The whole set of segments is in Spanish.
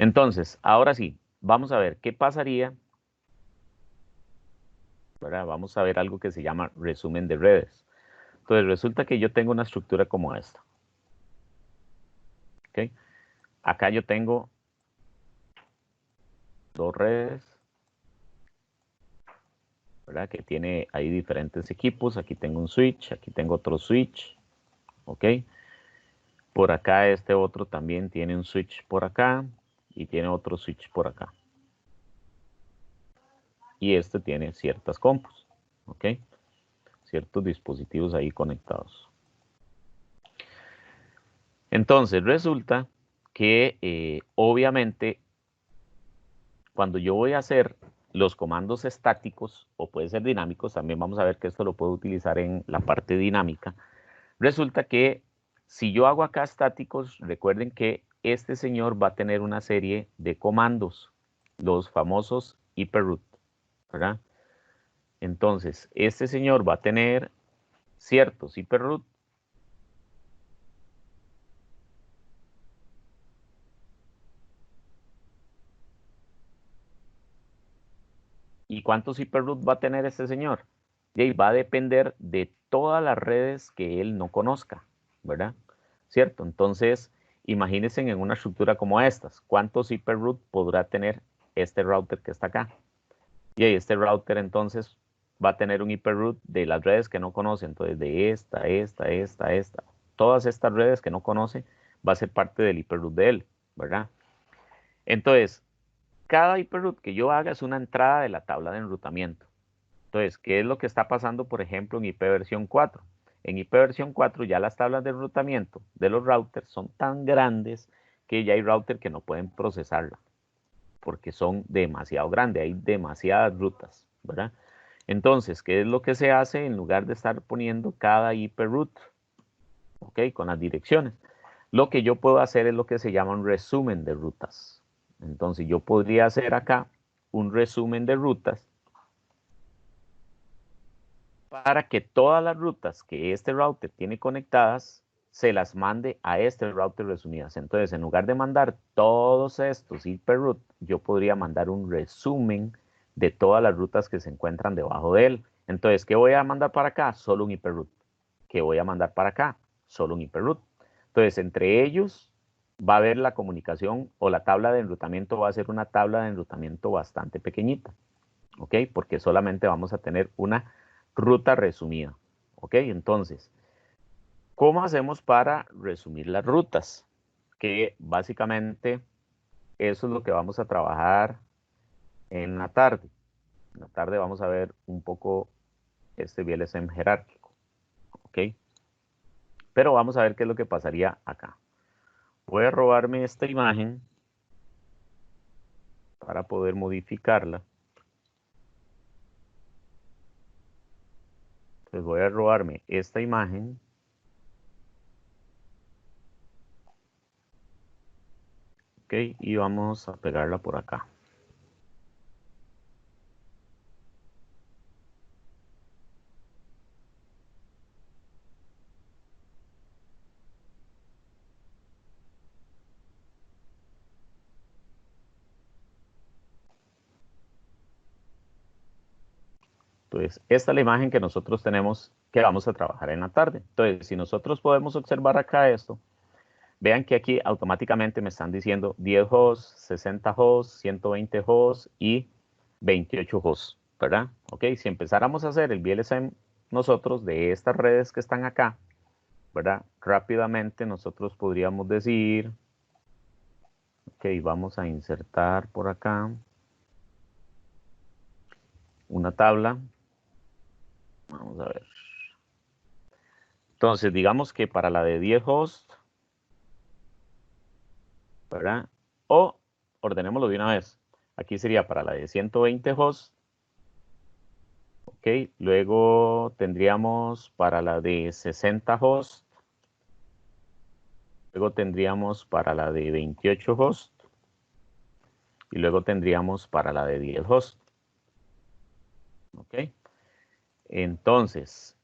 Entonces, ahora sí, vamos a ver qué pasaría, ¿verdad? Vamos a ver algo que se llama resumen de redes. Entonces, resulta que yo tengo una estructura como esta. ¿Ok? Acá yo tengo dos redes, ¿verdad? Que tiene ahí diferentes equipos. Aquí tengo un switch, aquí tengo otro switch, ¿ok? Por acá este otro también tiene un switch por acá y tiene otro switch por acá. Y este tiene ciertas compus, ¿ok? Ciertos dispositivos ahí conectados. Entonces resulta que obviamente cuando yo voy a hacer los comandos estáticos o puede ser dinámicos, también vamos a ver que esto lo puedo utilizar en la parte dinámica. Resulta que si yo hago acá estáticos, recuerden que este señor va a tener una serie de comandos, los famosos hiperroot, ¿verdad? Entonces, este señor va a tener ciertos hiperroot. ¿Y cuántos hiperroot va a tener este señor? Y ahí va a depender de todas las redes que él no conozca, ¿verdad? ¿Cierto? Entonces, imagínense en una estructura como estas, ¿cuántos hiperroot podrá tener este router que está acá? Y ahí este router entonces va a tener un hiperroot de las redes que no conoce, entonces de esta, todas estas redes que no conoce va a ser parte del hiperroot de él, ¿verdad? Entonces, cada hiperroot que yo haga es una entrada de la tabla de enrutamiento. Entonces, ¿qué es lo que está pasando, por ejemplo, en IP versión 4? En IP versión 4 ya las tablas de enrutamiento de los routers son tan grandes que ya hay routers que no pueden procesarla porque son demasiado grandes, hay demasiadas rutas, ¿verdad? Entonces, ¿qué es lo que se hace en lugar de estar poniendo cada hiperroot? ¿Ok? Con las direcciones. Lo que yo puedo hacer es lo que se llama un resumen de rutas. Entonces, yo podría hacer acá un resumen de rutas para que todas las rutas que este router tiene conectadas se las mande a este router resumidas. Entonces, en lugar de mandar todos estos hiperroot, yo podría mandar un resumen de todas las rutas que se encuentran debajo de él. Entonces, ¿qué voy a mandar para acá? Solo un hiperroot. ¿Qué voy a mandar para acá? Solo un hiperroot. Entonces, entre ellos va a haber la comunicación o la tabla de enrutamiento va a ser una tabla de enrutamiento bastante pequeñita, ¿ok? Porque solamente vamos a tener una ruta resumida, ¿ok? Entonces, ¿cómo hacemos para resumir las rutas? Que básicamente eso es lo que vamos a trabajar en la tarde. En la tarde vamos a ver un poco este VLSM jerárquico, ¿ok? Pero vamos a ver qué es lo que pasaría acá. Voy a robarme esta imagen para poder modificarla. Entonces voy a robarme esta imagen. Ok, y vamos a pegarla por acá. Entonces, esta es la imagen que nosotros tenemos que vamos a trabajar en la tarde. Entonces, si nosotros podemos observar acá esto, vean que aquí automáticamente me están diciendo 10 hosts, 60 hosts, 120 hosts y 28 hosts, ¿verdad? Ok, si empezáramos a hacer el VLSM nosotros de estas redes que están acá, ¿verdad? Rápidamente nosotros podríamos decir, ok, vamos a insertar por acá una tabla. Vamos a ver. Entonces, digamos que para la de 10 hosts, ¿verdad? O ordenémoslo de una vez. Aquí sería para la de 120 hosts. Ok, luego tendríamos para la de 60 hosts. Luego tendríamos para la de 28 hosts. Y luego tendríamos para la de 10 hosts. Ok. Entonces,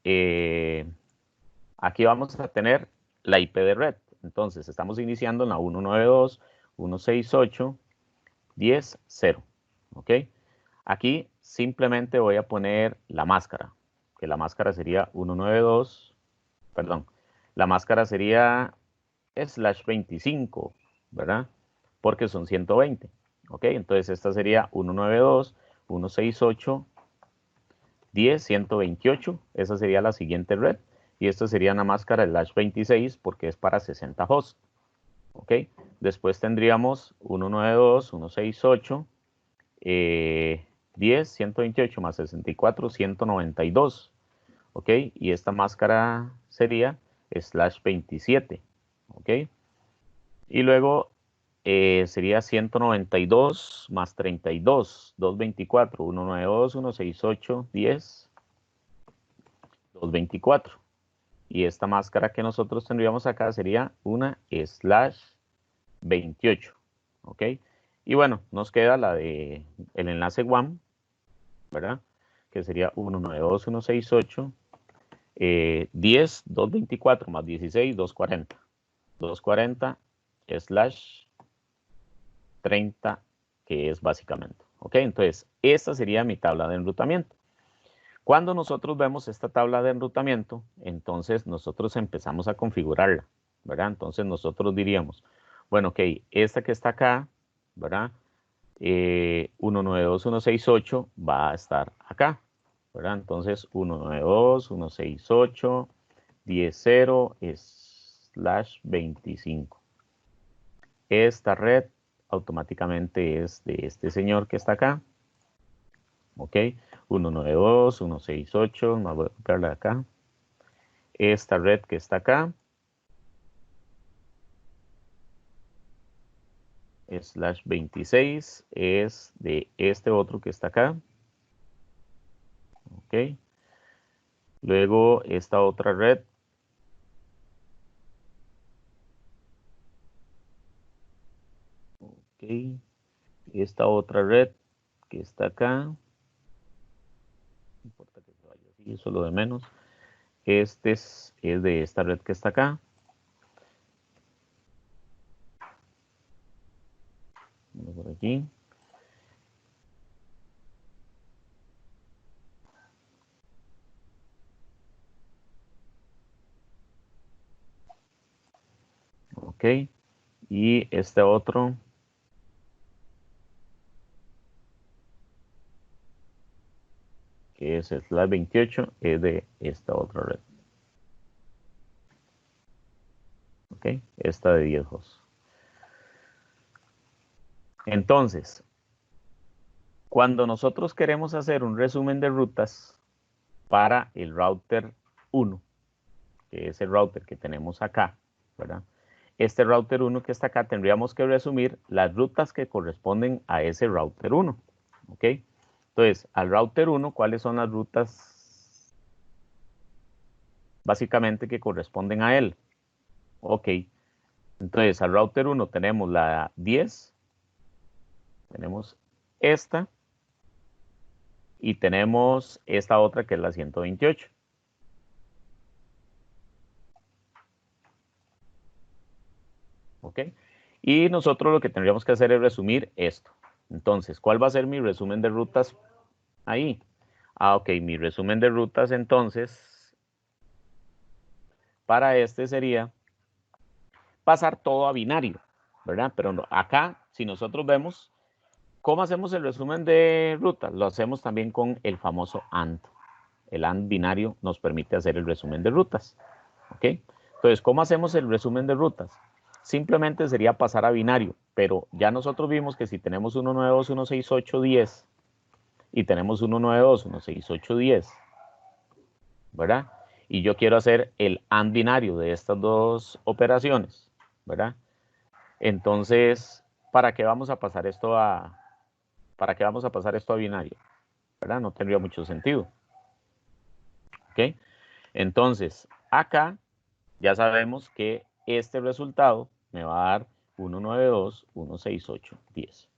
aquí vamos a tener la IP de red. Entonces, estamos iniciando en la 192.168. 10, 0. ¿Ok? Aquí simplemente voy a poner la máscara, que la máscara sería 192, perdón, la máscara sería /25, ¿verdad? Porque son 120. ¿Ok? Entonces esta sería 192, 168, 10, 128. Esa sería la siguiente red. Y esta sería una máscara /26 porque es para 60 hosts. ¿Ok? Después tendríamos 192, 168, 10, 128 más 64, 192. ¿Ok? Y esta máscara sería /27. ¿Ok? Y luego sería 192 más 32, 224, 192, 168, 10, 224. Y esta máscara que nosotros tendríamos acá sería una /28. ¿Ok? Y bueno, nos queda la de el enlace WAM, ¿verdad? Que sería 192, 168, 10, 224 más 16, 240. 240 /30, que es básicamente. ¿Ok? Entonces, esta sería mi tabla de enrutamiento. Cuando nosotros vemos esta tabla de enrutamiento, entonces nosotros empezamos a configurarla, ¿verdad? Entonces nosotros diríamos, bueno, ok, esta que está acá, ¿verdad? 192, 168 va a estar acá, ¿verdad? Entonces 192, 168, 10.0 /25. Esta red automáticamente es de este señor que está acá. ¿Ok? 192, 168, me voy a copiarla de acá. Esta red que está acá. /26 es de este otro que está acá. ¿Ok? Luego esta otra red. ¿Ok? Esta otra red que está acá. No importa que se vaya así, eso es lo de menos. Este es de esta red que está acá. Vamos por aquí. Ok. Y este otro. Que es /28, es de esta otra red. Ok. Esta de 10 hosts. Entonces, cuando nosotros queremos hacer un resumen de rutas para el router 1, que es el router que tenemos acá, ¿verdad? Este router 1 que está acá, tendríamos que resumir las rutas que corresponden a ese router 1, ¿ok? Entonces, al router 1, ¿cuáles son las rutas básicamente que corresponden a él? Ok, entonces al router 1 tenemos la 10, tenemos esta, y tenemos esta otra que es la 128. ¿Ok? Y nosotros lo que tendríamos que hacer es resumir esto. Entonces, ¿cuál va a ser mi resumen de rutas ahí? Ok, mi resumen de rutas entonces, para este sería pasar todo a binario, ¿verdad? Pero no, acá, si nosotros vemos, ¿cómo hacemos el resumen de rutas? Lo hacemos también con el famoso AND. El AND binario nos permite hacer el resumen de rutas. ¿Ok? Entonces, ¿cómo hacemos el resumen de rutas? Simplemente sería pasar a binario, pero ya nosotros vimos que si tenemos 192, 168, 10 y tenemos 192, 168, 10, ¿verdad? Y yo quiero hacer el AND binario de estas dos operaciones, ¿verdad? Entonces, ¿para qué vamos a pasar esto a binario? ¿Verdad? No tendría mucho sentido. ¿Ok? Entonces, acá ya sabemos que este resultado me va a dar 192, 168, 10.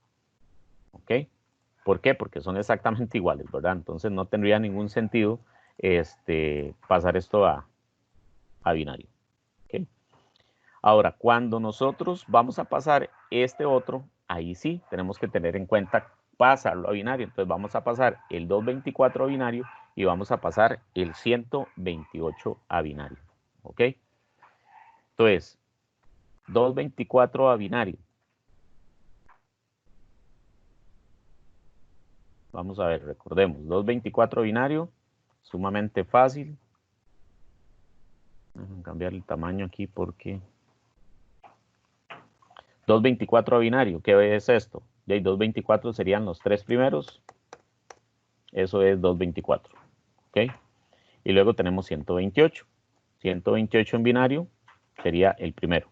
¿Ok? ¿Por qué? Porque son exactamente iguales, ¿verdad? Entonces no tendría ningún sentido pasar esto a binario. ¿Ok? Ahora, cuando nosotros vamos a pasar este otro ahí sí tenemos que tener en cuenta pasarlo a binario. Entonces vamos a pasar el 224 a binario y vamos a pasar el 128 a binario. ¿Ok? Entonces, 224 a binario. Vamos a ver, recordemos, 224 binario, sumamente fácil. Vamos a cambiar el tamaño aquí porque... 224 a binario, ¿qué es esto? Y 224 serían los tres primeros. Eso es 224. ¿Ok? Y luego tenemos 128. 128 en binario sería el primero.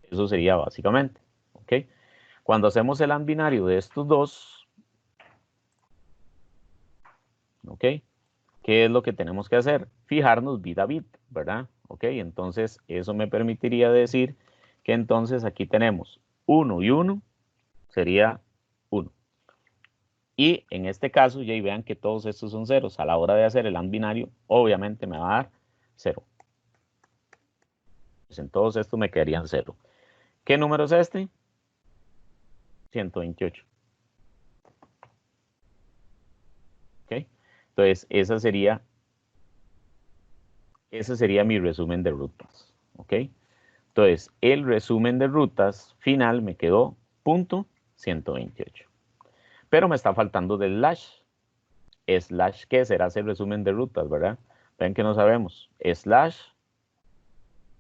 Eso sería básicamente. ¿Ok? Cuando hacemos el AND binario de estos dos, ¿ok? ¿Qué es lo que tenemos que hacer? Fijarnos bit a bit, ¿verdad? ¿Ok? Entonces, eso me permitiría decir que entonces aquí tenemos 1 y 1, sería 1. Y en este caso, ya vean que todos estos son ceros. A la hora de hacer el AND binario, obviamente me va a dar 0. Pues en todos estos me quedarían 0. ¿Qué número es este? 128. ¿Ok? Entonces, ese sería mi resumen de rutas. ¿Ok? Entonces, el resumen de rutas final me quedó punto 128. Pero me está faltando del slash. Slash, ¿qué será ese resumen de rutas, verdad? Ven que no sabemos. Slash,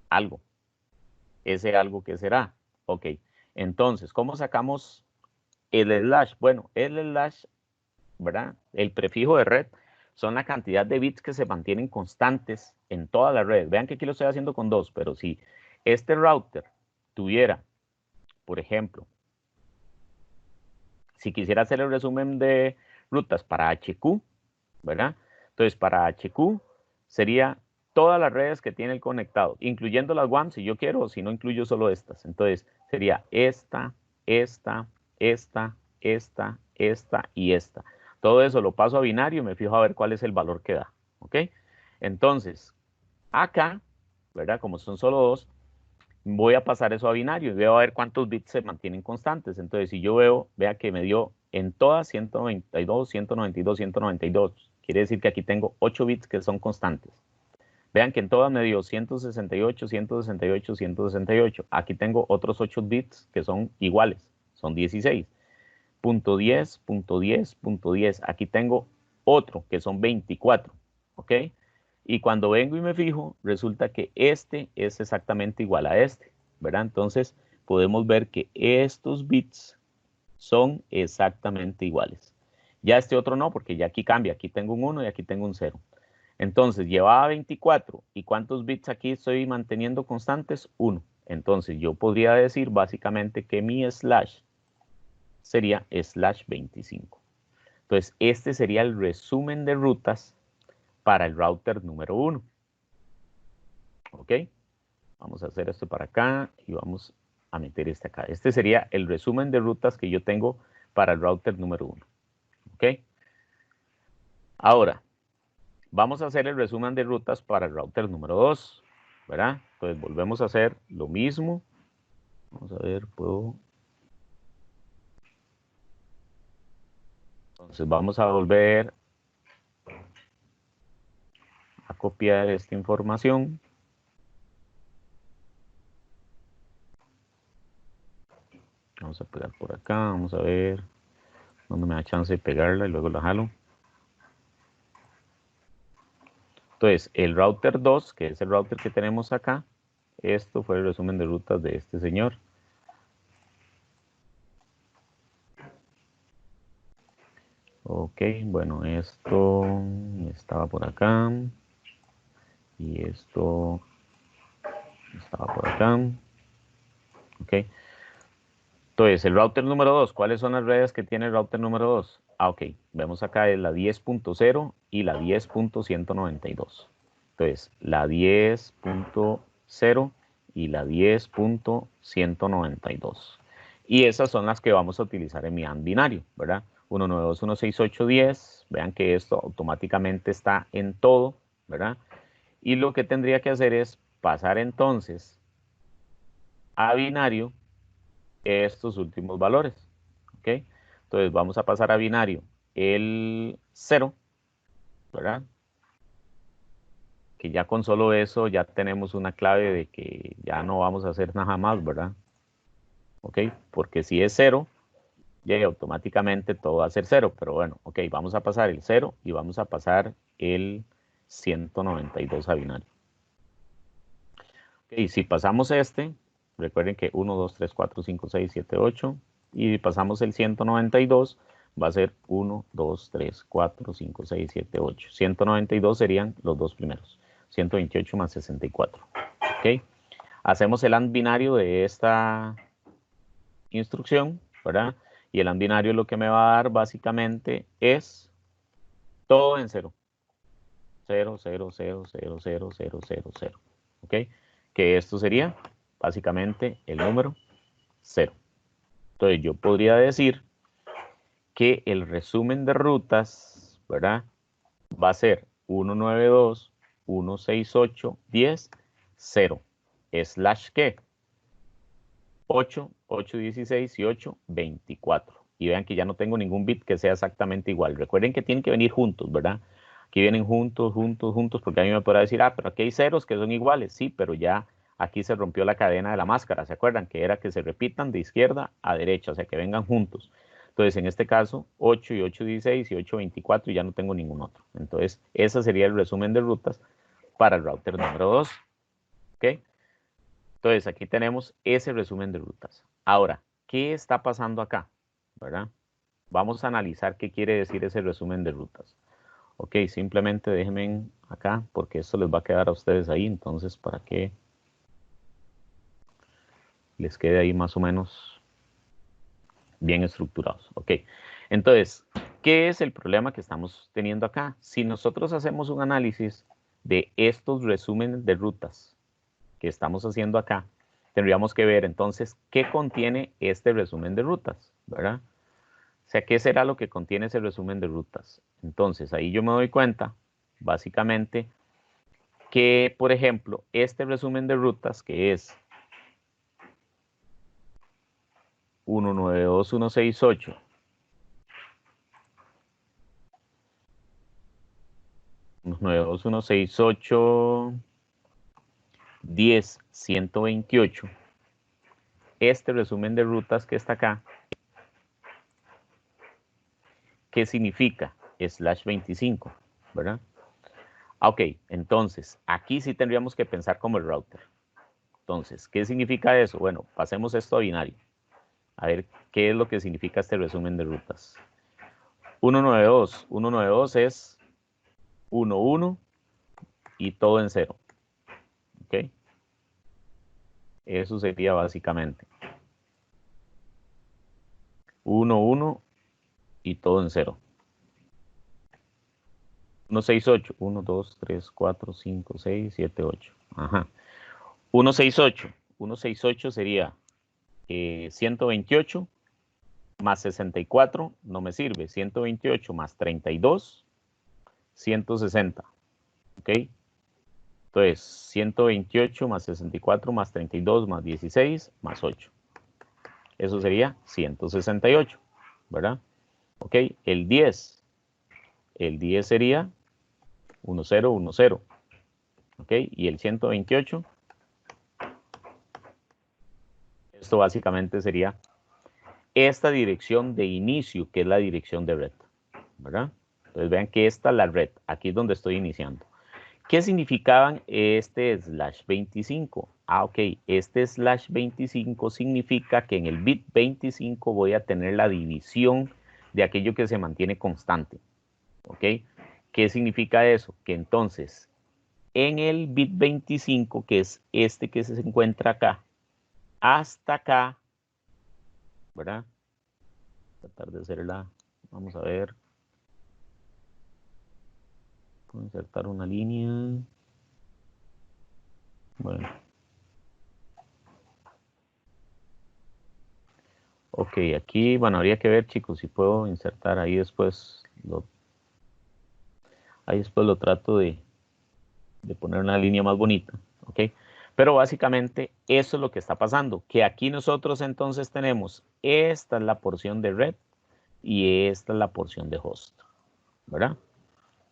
algo. Ese algo, ¿qué será? Ok. Entonces, ¿cómo sacamos el slash? Bueno, el slash, ¿verdad? El prefijo de red son la cantidad de bits que se mantienen constantes en toda la red. Vean que aquí lo estoy haciendo con 2, pero si este router tuviera, por ejemplo, si quisiera hacer el resumen de rutas para HQ, ¿verdad? Entonces, para HQ sería todas las redes que tiene el conectado, incluyendo las WAN si yo quiero, o si no incluyo solo estas. Entonces, sería esta, esta, esta, esta, esta y esta. Todo eso lo paso a binario y me fijo a ver cuál es el valor que da. ¿Ok? Entonces, acá, ¿verdad? Como son solo dos, voy a pasar eso a binario y veo a ver cuántos bits se mantienen constantes. Entonces, si yo veo, vea que me dio en todas 192, 192, 192. Quiere decir que aquí tengo 8 bits que son constantes. Vean que en todas me dio 168, 168, 168. Aquí tengo otros 8 bits que son iguales, son 16. Punto 10, punto 10, punto 10. Aquí tengo otro que son 24. ¿Ok? Y cuando vengo y me fijo, resulta que este es exactamente igual a este, ¿verdad? Entonces, podemos ver que estos bits son exactamente iguales. Ya este otro no, porque ya aquí cambia. Aquí tengo un 1 y aquí tengo un 0. Entonces, llevaba 24. ¿Y cuántos bits aquí estoy manteniendo constantes? 1. Entonces, yo podría decir básicamente que mi slash sería slash 25. Entonces, este sería el resumen de rutas para el router número 1. ¿Ok? Vamos a hacer esto para acá y vamos a meter este acá. Este sería el resumen de rutas que yo tengo para el router número 1. ¿Ok? Ahora, vamos a hacer el resumen de rutas para el router número 2. ¿Verdad? Entonces, volvemos a hacer lo mismo. Vamos a ver, puedo... Entonces, vamos a volver a copiar esta información. Vamos a pegar por acá, vamos a ver dónde me da chance de pegarla y luego la jalo. Entonces, el router 2, que es el router que tenemos acá, esto fue el resumen de rutas de este señor. Ok, bueno, esto estaba por acá y esto estaba por acá. Ok, entonces el router número 2, ¿cuáles son las redes que tiene el router número 2? Ah, ok, vemos acá es la 10.0 y la 10.192. Entonces, la 10.0 y la 10.192. Y esas son las que vamos a utilizar en mi AND binario, ¿verdad? 192.168.10. Vean que esto automáticamente está en todo, ¿verdad? Y lo que tendría que hacer es pasar entonces a binario estos últimos valores. ¿Ok? Entonces vamos a pasar a binario el 0, ¿verdad? Que ya con solo eso ya tenemos una clave de que ya no vamos a hacer nada más, ¿verdad? ¿Ok? Porque si es 0, ya automáticamente todo va a ser 0, pero bueno, ok, vamos a pasar el 0 y vamos a pasar el 192 a binario. Ok, si pasamos este, recuerden que 1, 2, 3, 4, 5, 6, 7, 8, y pasamos el 192, va a ser 1, 2, 3, 4, 5, 6, 7, 8. 192 serían los dos primeros, 128 más 64. Ok, hacemos el AND binario de esta instrucción, ¿verdad? Y el AND binario lo que me va a dar básicamente es todo en 0. 0, 0, 0, 0, 0, 0, 0, 0. ¿Ok? Que esto sería básicamente el número 0. Entonces yo podría decir que el resumen de rutas, ¿verdad? Va a ser 192, 168, 10, 0. Slash ¿qué? 8, 8, 16 y 8, 24. Y vean que ya no tengo ningún bit que sea exactamente igual. Recuerden que tienen que venir juntos, ¿verdad? Aquí vienen juntos, juntos, juntos, porque a mí me podrá decir, ah, pero aquí hay ceros que son iguales. Sí, pero ya aquí se rompió la cadena de la máscara. ¿Se acuerdan? Que era que se repitan de izquierda a derecha, o sea, que vengan juntos. Entonces, en este caso, 8 y 8, 16 y 8, 24 y ya no tengo ningún otro. Entonces, ese sería el resumen de rutas para el router número 2. ¿Ok? Entonces, aquí tenemos ese resumen de rutas. Ahora, ¿qué está pasando acá? ¿Verdad? Vamos a analizar qué quiere decir ese resumen de rutas. Ok, simplemente déjenme acá, porque esto les va a quedar a ustedes ahí, entonces para que les quede ahí más o menos bien estructurados. Ok, entonces, ¿qué es el problema que estamos teniendo acá? Si nosotros hacemos un análisis de estos resúmenes de rutas que estamos haciendo acá, tendríamos que ver entonces qué contiene este resumen de rutas, ¿verdad? O sea, ¿qué será lo que contiene ese resumen de rutas? Entonces, ahí yo me doy cuenta, básicamente, que, por ejemplo, este resumen de rutas, que es 192168, 192168, 10, 128, este resumen de rutas que está acá, ¿qué significa? Slash 25, ¿verdad? Ok, entonces, aquí sí tendríamos que pensar como el router. Entonces, ¿qué significa eso? Bueno, pasemos esto a binario. A ver qué es lo que significa este resumen de rutas. 192. 192 es 11 y todo en 0. ¿Ok? Eso sería básicamente 11 y todo en 0. 168. 1, 2, 3, 4, 5, 6, 7, 8. Ajá. 168. 168 sería 128 más 64, no me sirve. 128 más 32, 160. ¿Ok? Entonces, 128 más 64 más 32 más 16 más 8. Eso sería 168, ¿verdad? Ok, el 10. El 10 sería 1010. ¿Ok? Y el 128, esto básicamente sería esta dirección de inicio, que es la dirección de red, ¿verdad? Entonces vean que esta es la red, aquí es donde estoy iniciando. ¿Qué significaban este slash 25? Ah, ok, este slash 25 significa que en el bit 25 voy a tener la división de aquello que se mantiene constante. ¿Ok? ¿Qué significa eso? Que entonces, en el bit 25, que es este que se encuentra acá, hasta acá, ¿verdad? Tratar de hacerla, vamos a ver, voy a insertar una línea. Bueno, ok, aquí, bueno, habría que ver, chicos, si puedo insertar ahí después lo trato de poner una línea más bonita, ¿ok? Pero básicamente eso es lo que está pasando, que aquí nosotros entonces tenemos, esta es la porción de red y esta es la porción de host, ¿verdad?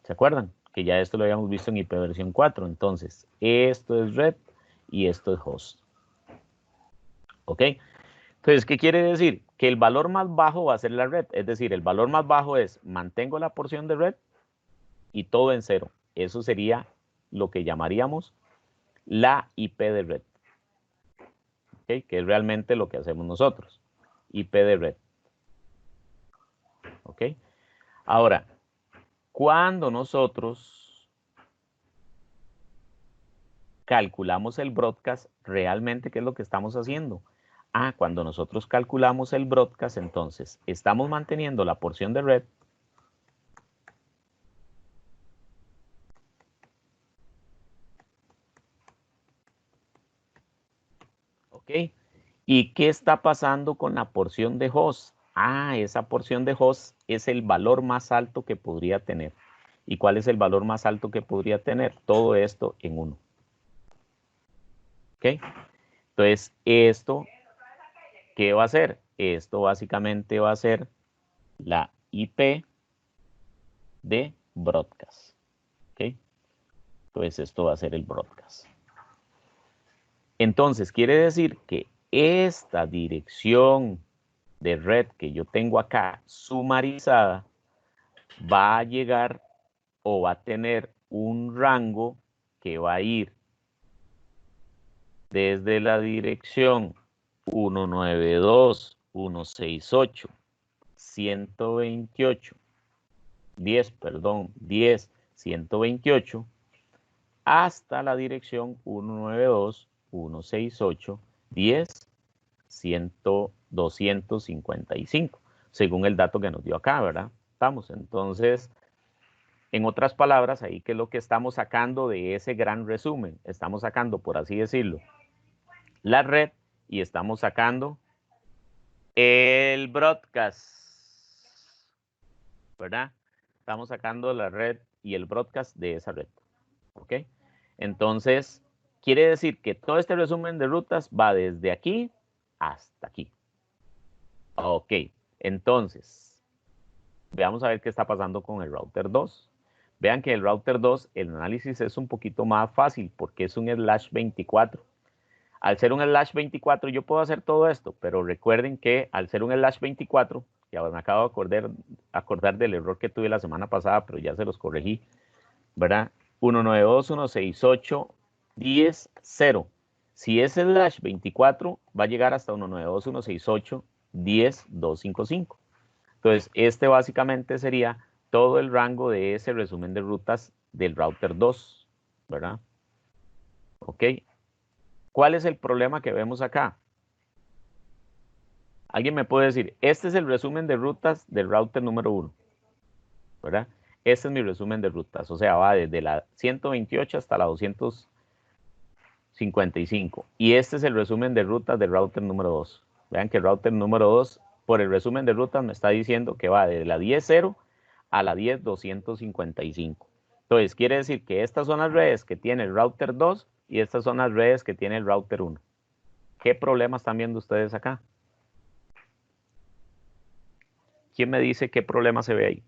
¿Se acuerdan? Que ya esto lo habíamos visto en IP versión 4. Entonces, esto es red y esto es host. ¿Ok? Entonces, ¿qué quiere decir? Que el valor más bajo va a ser la red. Es decir, el valor más bajo es mantengo la porción de red y todo en cero. Eso sería lo que llamaríamos la IP de red. ¿Ok? Que es realmente lo que hacemos nosotros. IP de red. ¿Ok? Ahora, cuando nosotros calculamos el broadcast, realmente, ¿qué es lo que estamos haciendo? Ah, cuando nosotros calculamos el broadcast, entonces estamos manteniendo la porción de red. ¿Ok? ¿Y qué está pasando con la porción de host? Ah, esa porción de host es el valor más alto que podría tener. ¿Y cuál es el valor más alto que podría tener? Todo esto en 1. ¿Ok? Entonces, esto, ¿qué va a hacer? Esto básicamente va a ser la IP de broadcast. ¿Ok? Entonces, esto va a ser el broadcast. Entonces, quiere decir que esta dirección de red que yo tengo acá sumarizada va a llegar o va a tener un rango que va a ir desde la dirección 192.168.128, 10.128 hasta la dirección 192.168.10.255, según el dato que nos dio acá, ¿verdad? Estamos, entonces, en otras palabras, ahí que es lo que estamos sacando de ese gran resumen. Estamos sacando, por así decirlo, la red y estamos sacando el broadcast, ¿verdad? Estamos sacando la red y el broadcast de esa red, ¿ok? Entonces, quiere decir que todo este resumen de rutas va desde aquí hasta aquí. Ok, entonces, veamos a ver qué está pasando con el router 2. Vean que el router 2, el análisis es un poquito más fácil porque es un slash 24. Al ser un slash 24 yo puedo hacer todo esto, pero recuerden que al ser un slash 24, ya me acabo de acordar del error que tuve la semana pasada, pero ya se los corregí, ¿verdad? 192.168.10.0. Si es slash 24, va a llegar hasta 192.168.10.255. Entonces, este básicamente sería todo el rango de ese resumen de rutas del router 2, ¿verdad? ¿Ok? ¿Cuál es el problema que vemos acá? Alguien me puede decir, este es el resumen de rutas del router número 1, ¿verdad? Este es mi resumen de rutas, o sea, va desde la 128 hasta la 255. Y este es el resumen de rutas del router número 2. Vean que el router número 2, por el resumen de rutas, me está diciendo que va desde la 10.0 a la 10.255. Entonces, quiere decir que estas son las redes que tiene el router 2 y estas son las redes que tiene el router 1. ¿Qué problemas están viendo ustedes acá? ¿Quién me dice qué problema se ve ahí?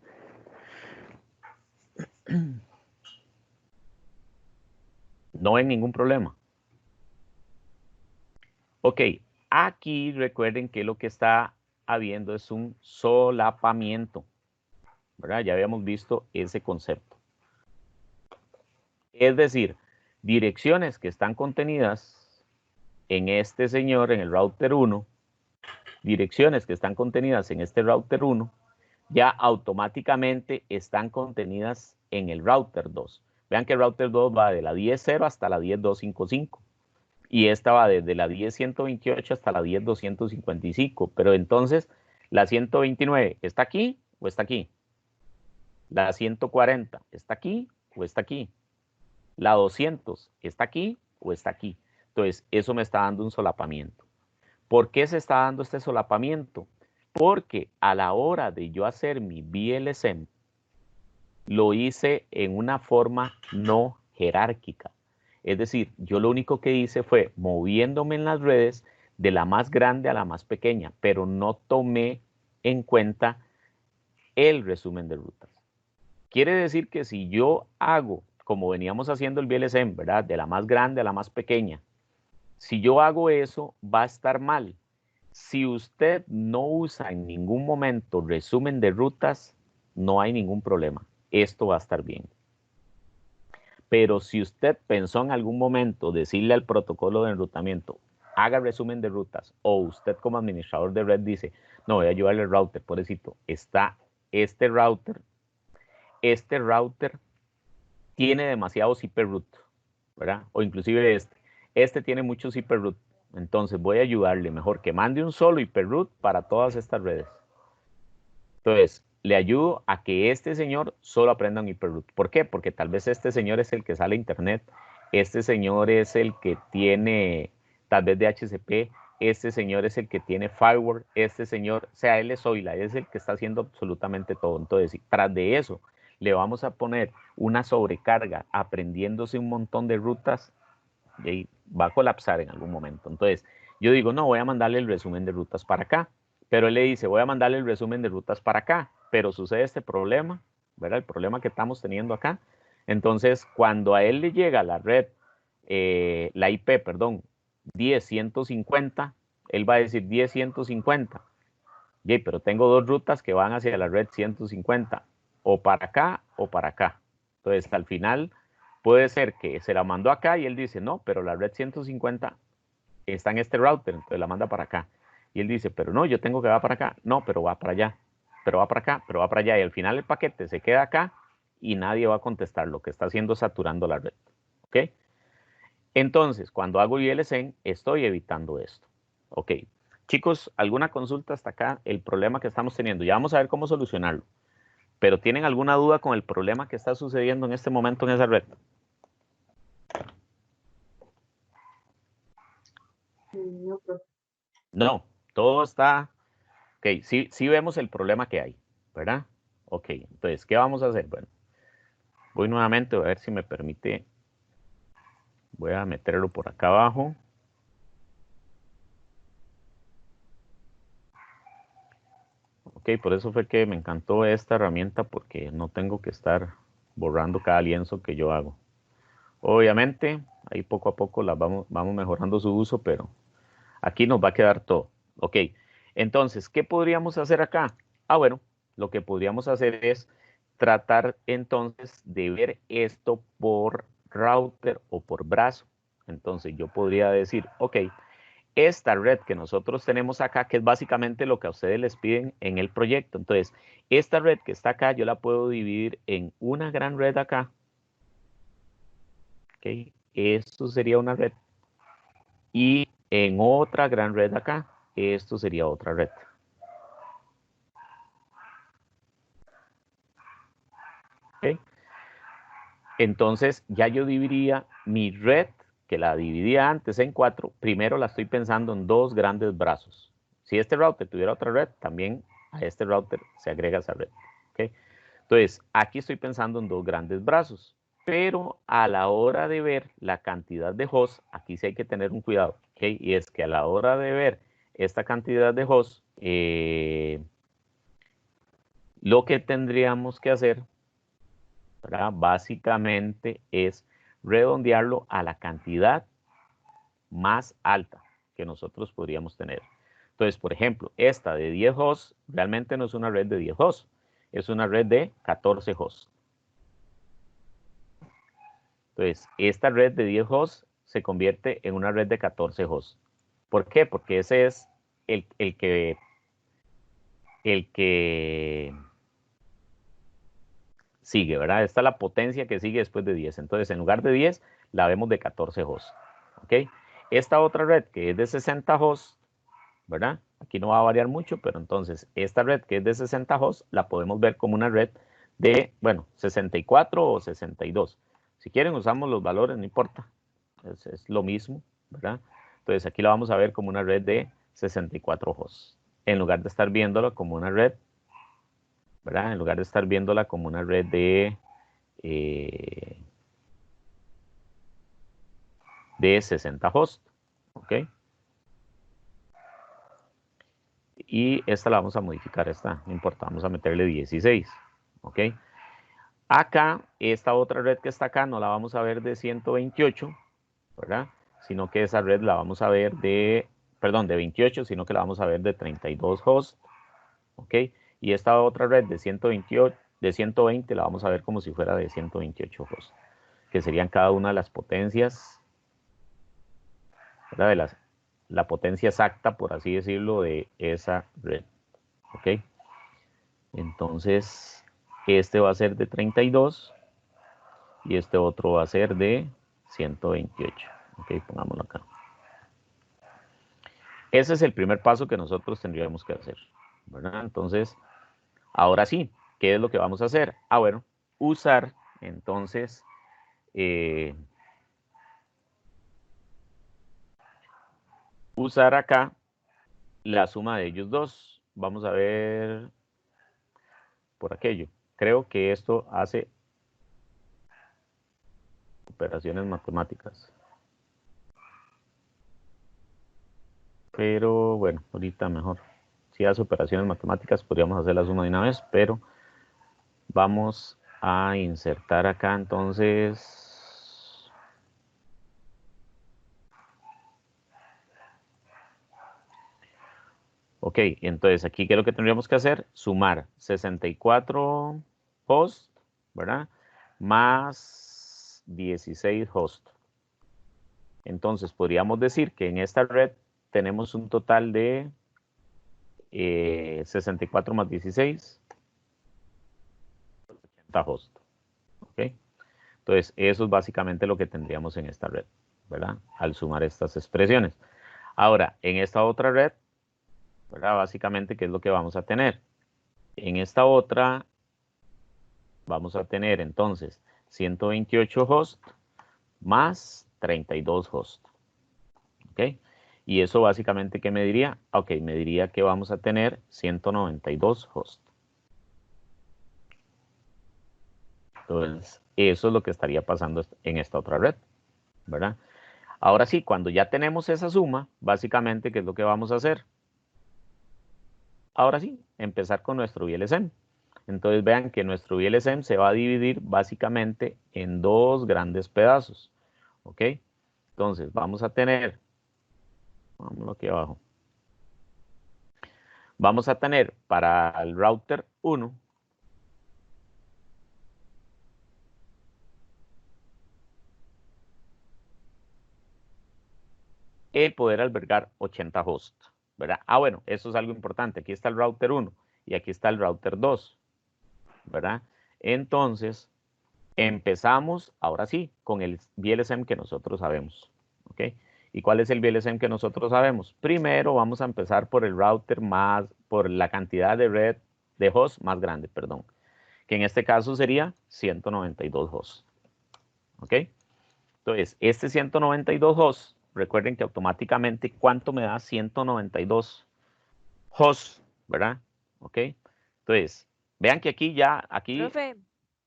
No ven ningún problema. Ok, aquí recuerden que lo que está habiendo es un solapamiento, ¿verdad? Ya habíamos visto ese concepto. Es decir, direcciones que están contenidas en este señor, en el router 1, direcciones que están contenidas en este router 1, ya automáticamente están contenidas en el router 2. Vean que el router 2 va de la 10.0 hasta la 10.255. Y esta va desde la 10.128 hasta la 10.255. Pero entonces, ¿la 129 está aquí o está aquí? ¿La 140 está aquí o está aquí? ¿La 200 está aquí o está aquí? Entonces, eso me está dando un solapamiento. ¿Por qué se está dando este solapamiento? Porque a la hora de yo hacer mi VLSM, lo hice en una forma no jerárquica. Es decir, yo lo único que hice fue moviéndome en las redes de la más grande a la más pequeña, pero no tomé en cuenta el resumen de rutas. Quiere decir que si yo hago, como veníamos haciendo el VLSM, ¿verdad? De la más grande a la más pequeña, si yo hago eso, va a estar mal. Si usted no usa en ningún momento resumen de rutas, no hay ningún problema. Esto va a estar bien. Pero si usted pensó en algún momento decirle al protocolo de enrutamiento, haga resumen de rutas, o usted como administrador de red dice, no, voy a ayudarle al router, pobrecito, está este router tiene demasiados hiperroot, ¿verdad? O inclusive este tiene muchos hiperroot. Entonces voy a ayudarle mejor que mande un solo hiperroot para todas estas redes. Entonces, le ayudo a que este señor solo aprenda un hiperroot. ¿Por qué? Porque tal vez este señor es el que sale a internet, este señor es el que tiene tal vez DHCP, este señor es el que tiene firewall, este señor, o sea, él es Zoila, es el que está haciendo absolutamente todo. Entonces, tras de eso, le vamos a poner una sobrecarga aprendiéndose un montón de rutas y va a colapsar en algún momento. Entonces, yo digo, no, voy a mandarle el resumen de rutas para acá. Pero él le dice, voy a mandarle el resumen de rutas para acá. Pero sucede este problema, ¿verdad? El problema que estamos teniendo acá. Entonces, cuando a él le llega la red, la IP, perdón, 10.150, él va a decir 10.150. Pero tengo dos rutas que van hacia la red 150, o para acá o para acá. Entonces, al final, puede ser que se la mandó acá y él dice, no, pero la red 150 está en este router, entonces la manda para acá. Y él dice, pero no, yo tengo que va para acá. No, pero va para allá. Pero va para acá, pero va para allá. Y al final el paquete se queda acá y nadie va a contestar. Lo que está haciendo es saturando la red. ¿Ok? Entonces, cuando hago ILSEN, estoy evitando esto. ¿Ok? Chicos, ¿alguna consulta hasta acá? El problema que estamos teniendo. Ya vamos a ver cómo solucionarlo. Pero ¿tienen alguna duda con el problema que está sucediendo en este momento en esa red? No, profe. No, todo está... Ok, sí vemos el problema que hay, ¿verdad? Ok, entonces, ¿qué vamos a hacer? Bueno, voy nuevamente a ver si me permite. Voy a meterlo por acá abajo. Ok, por eso fue que me encantó esta herramienta porque no tengo que estar borrando cada lienzo que yo hago. Obviamente, ahí poco a poco vamos mejorando su uso, pero aquí nos va a quedar todo. Ok, entonces, ¿qué podríamos hacer acá? Ah, bueno, lo que podríamos hacer es tratar entonces de ver esto por router o por brazo. Entonces yo podría decir, ok, esta red que nosotros tenemos acá, que es básicamente lo que a ustedes les piden en el proyecto. Entonces, esta red que está acá, yo la puedo dividir en una gran red acá. Ok, esto sería una red. Y en otra gran red acá, esto sería otra red. ¿Okay? Entonces ya yo dividiría mi red, que la dividía antes en 4, primero la estoy pensando en 2 grandes brazos. Si este router tuviera otra red, también a este router se agrega esa red. ¿Okay? Entonces, aquí estoy pensando en 2 grandes brazos, pero a la hora de ver la cantidad de hosts, aquí sí hay que tener un cuidado. ¿Okay? Y es que a la hora de ver esta cantidad de hosts, lo que tendríamos que hacer, ¿verdad? Básicamente es redondearlo a la cantidad más alta que nosotros podríamos tener. Entonces, por ejemplo, esta de 10 hosts realmente no es una red de 10 hosts, es una red de 14 hosts. Entonces, esta red de 10 hosts se convierte en una red de 14 hosts. ¿Por qué? Porque ese es el que sigue, ¿verdad? Esta es la potencia que sigue después de 10. Entonces, en lugar de 10, la vemos de 14 hosts. ¿Ok? Esta otra red que es de 60 hosts, ¿verdad? Aquí no va a variar mucho, pero entonces esta red que es de 60 hosts, la podemos ver como una red de, bueno, 64 o 62. Si quieren, usamos los valores, no importa. Es lo mismo, ¿verdad? Entonces, aquí la vamos a ver como una red de 64 hosts. En lugar de estar viéndola como una red, ¿verdad? En lugar de estar viéndola como una red de... de 60 hosts. ¿Ok? Y esta la vamos a modificar, esta, no importa, vamos a meterle 16. ¿Ok? Acá, esta otra red que está acá, no la vamos a ver de 128, ¿verdad? Sino que esa red la vamos a ver de, perdón, de 28, sino que la vamos a ver de 32 hosts. ¿Ok? Y esta otra red de 128, de 120 la vamos a ver como si fuera de 128 hosts, que serían cada una de las potencias, ¿verdad? De la potencia exacta, por así decirlo, de esa red. ¿Ok? Entonces, este va a ser de 32 y este otro va a ser de 128. Ok, pongámoslo acá. Ese es el primer paso que nosotros tendríamos que hacer, ¿verdad? Entonces, ahora sí, ¿qué es lo que vamos a hacer? Ah, bueno, usar entonces usar acá la suma de ellos dos. Vamos a ver por aquello. Creo que esto hace operaciones matemáticas. Pero bueno, ahorita mejor. Si hace operaciones matemáticas, podríamos hacer la suma de una vez, pero vamos a insertar acá entonces. Ok, entonces aquí, ¿qué es lo que tendríamos que hacer? Sumar 64 hosts, ¿verdad? Más 16 hosts. Entonces, podríamos decir que en esta red tenemos un total de 64 más 16, 80 hosts. ¿Ok? Entonces, eso es básicamente lo que tendríamos en esta red, ¿verdad? Al sumar estas expresiones. Ahora, en esta otra red, ¿verdad? Básicamente, ¿qué es lo que vamos a tener? En esta otra vamos a tener entonces 128 hosts más 32 hosts. ¿Ok? Y eso básicamente, ¿qué me diría? Ok, me diría que vamos a tener 192 hosts. Entonces, eso es lo que estaría pasando en esta otra red, ¿verdad? Ahora sí, cuando ya tenemos esa suma, básicamente, ¿qué es lo que vamos a hacer? Ahora sí, empezar con nuestro VLSM. Entonces vean que nuestro VLSM se va a dividir básicamente en dos grandes pedazos. ¿Ok? Entonces vamos a tener, vamos aquí abajo, vamos a tener para el router 1, el poder albergar 80 hosts, ¿verdad? Ah, bueno, eso es algo importante. Aquí está el router 1 y aquí está el router 2, ¿verdad? Entonces, empezamos, ahora sí, con el VLSM que nosotros sabemos, ¿ok? ¿Y cuál es el VLSM que nosotros sabemos? Primero vamos a empezar por el router más, por la cantidad de red, de hosts más grande, perdón, que en este caso sería 192 hosts, ¿ok? Entonces, este 192 hosts, recuerden que automáticamente, ¿cuánto me da 192 hosts, verdad? ¿Ok? Entonces, vean que aquí ya, aquí, Profe,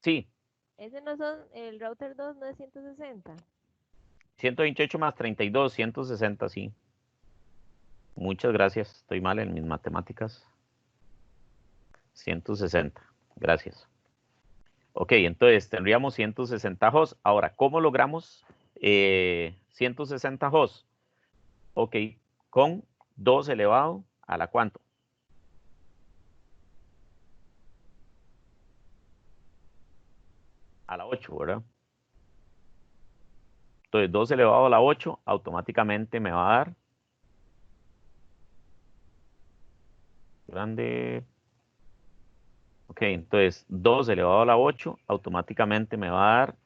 sí, ese no son, el router 2 no es 160. 128 más 32, 160, sí. Muchas gracias, estoy mal en mis matemáticas. 160, gracias. Ok, entonces tendríamos 160 hosts. Ahora, ¿cómo logramos 160 hosts? Ok, con 2 elevado a la cuánto? A la 8, ¿verdad? Entonces, 2 elevado a la 8 automáticamente me va a dar grande. Ok, entonces 2 elevado a la 8 automáticamente me va a dar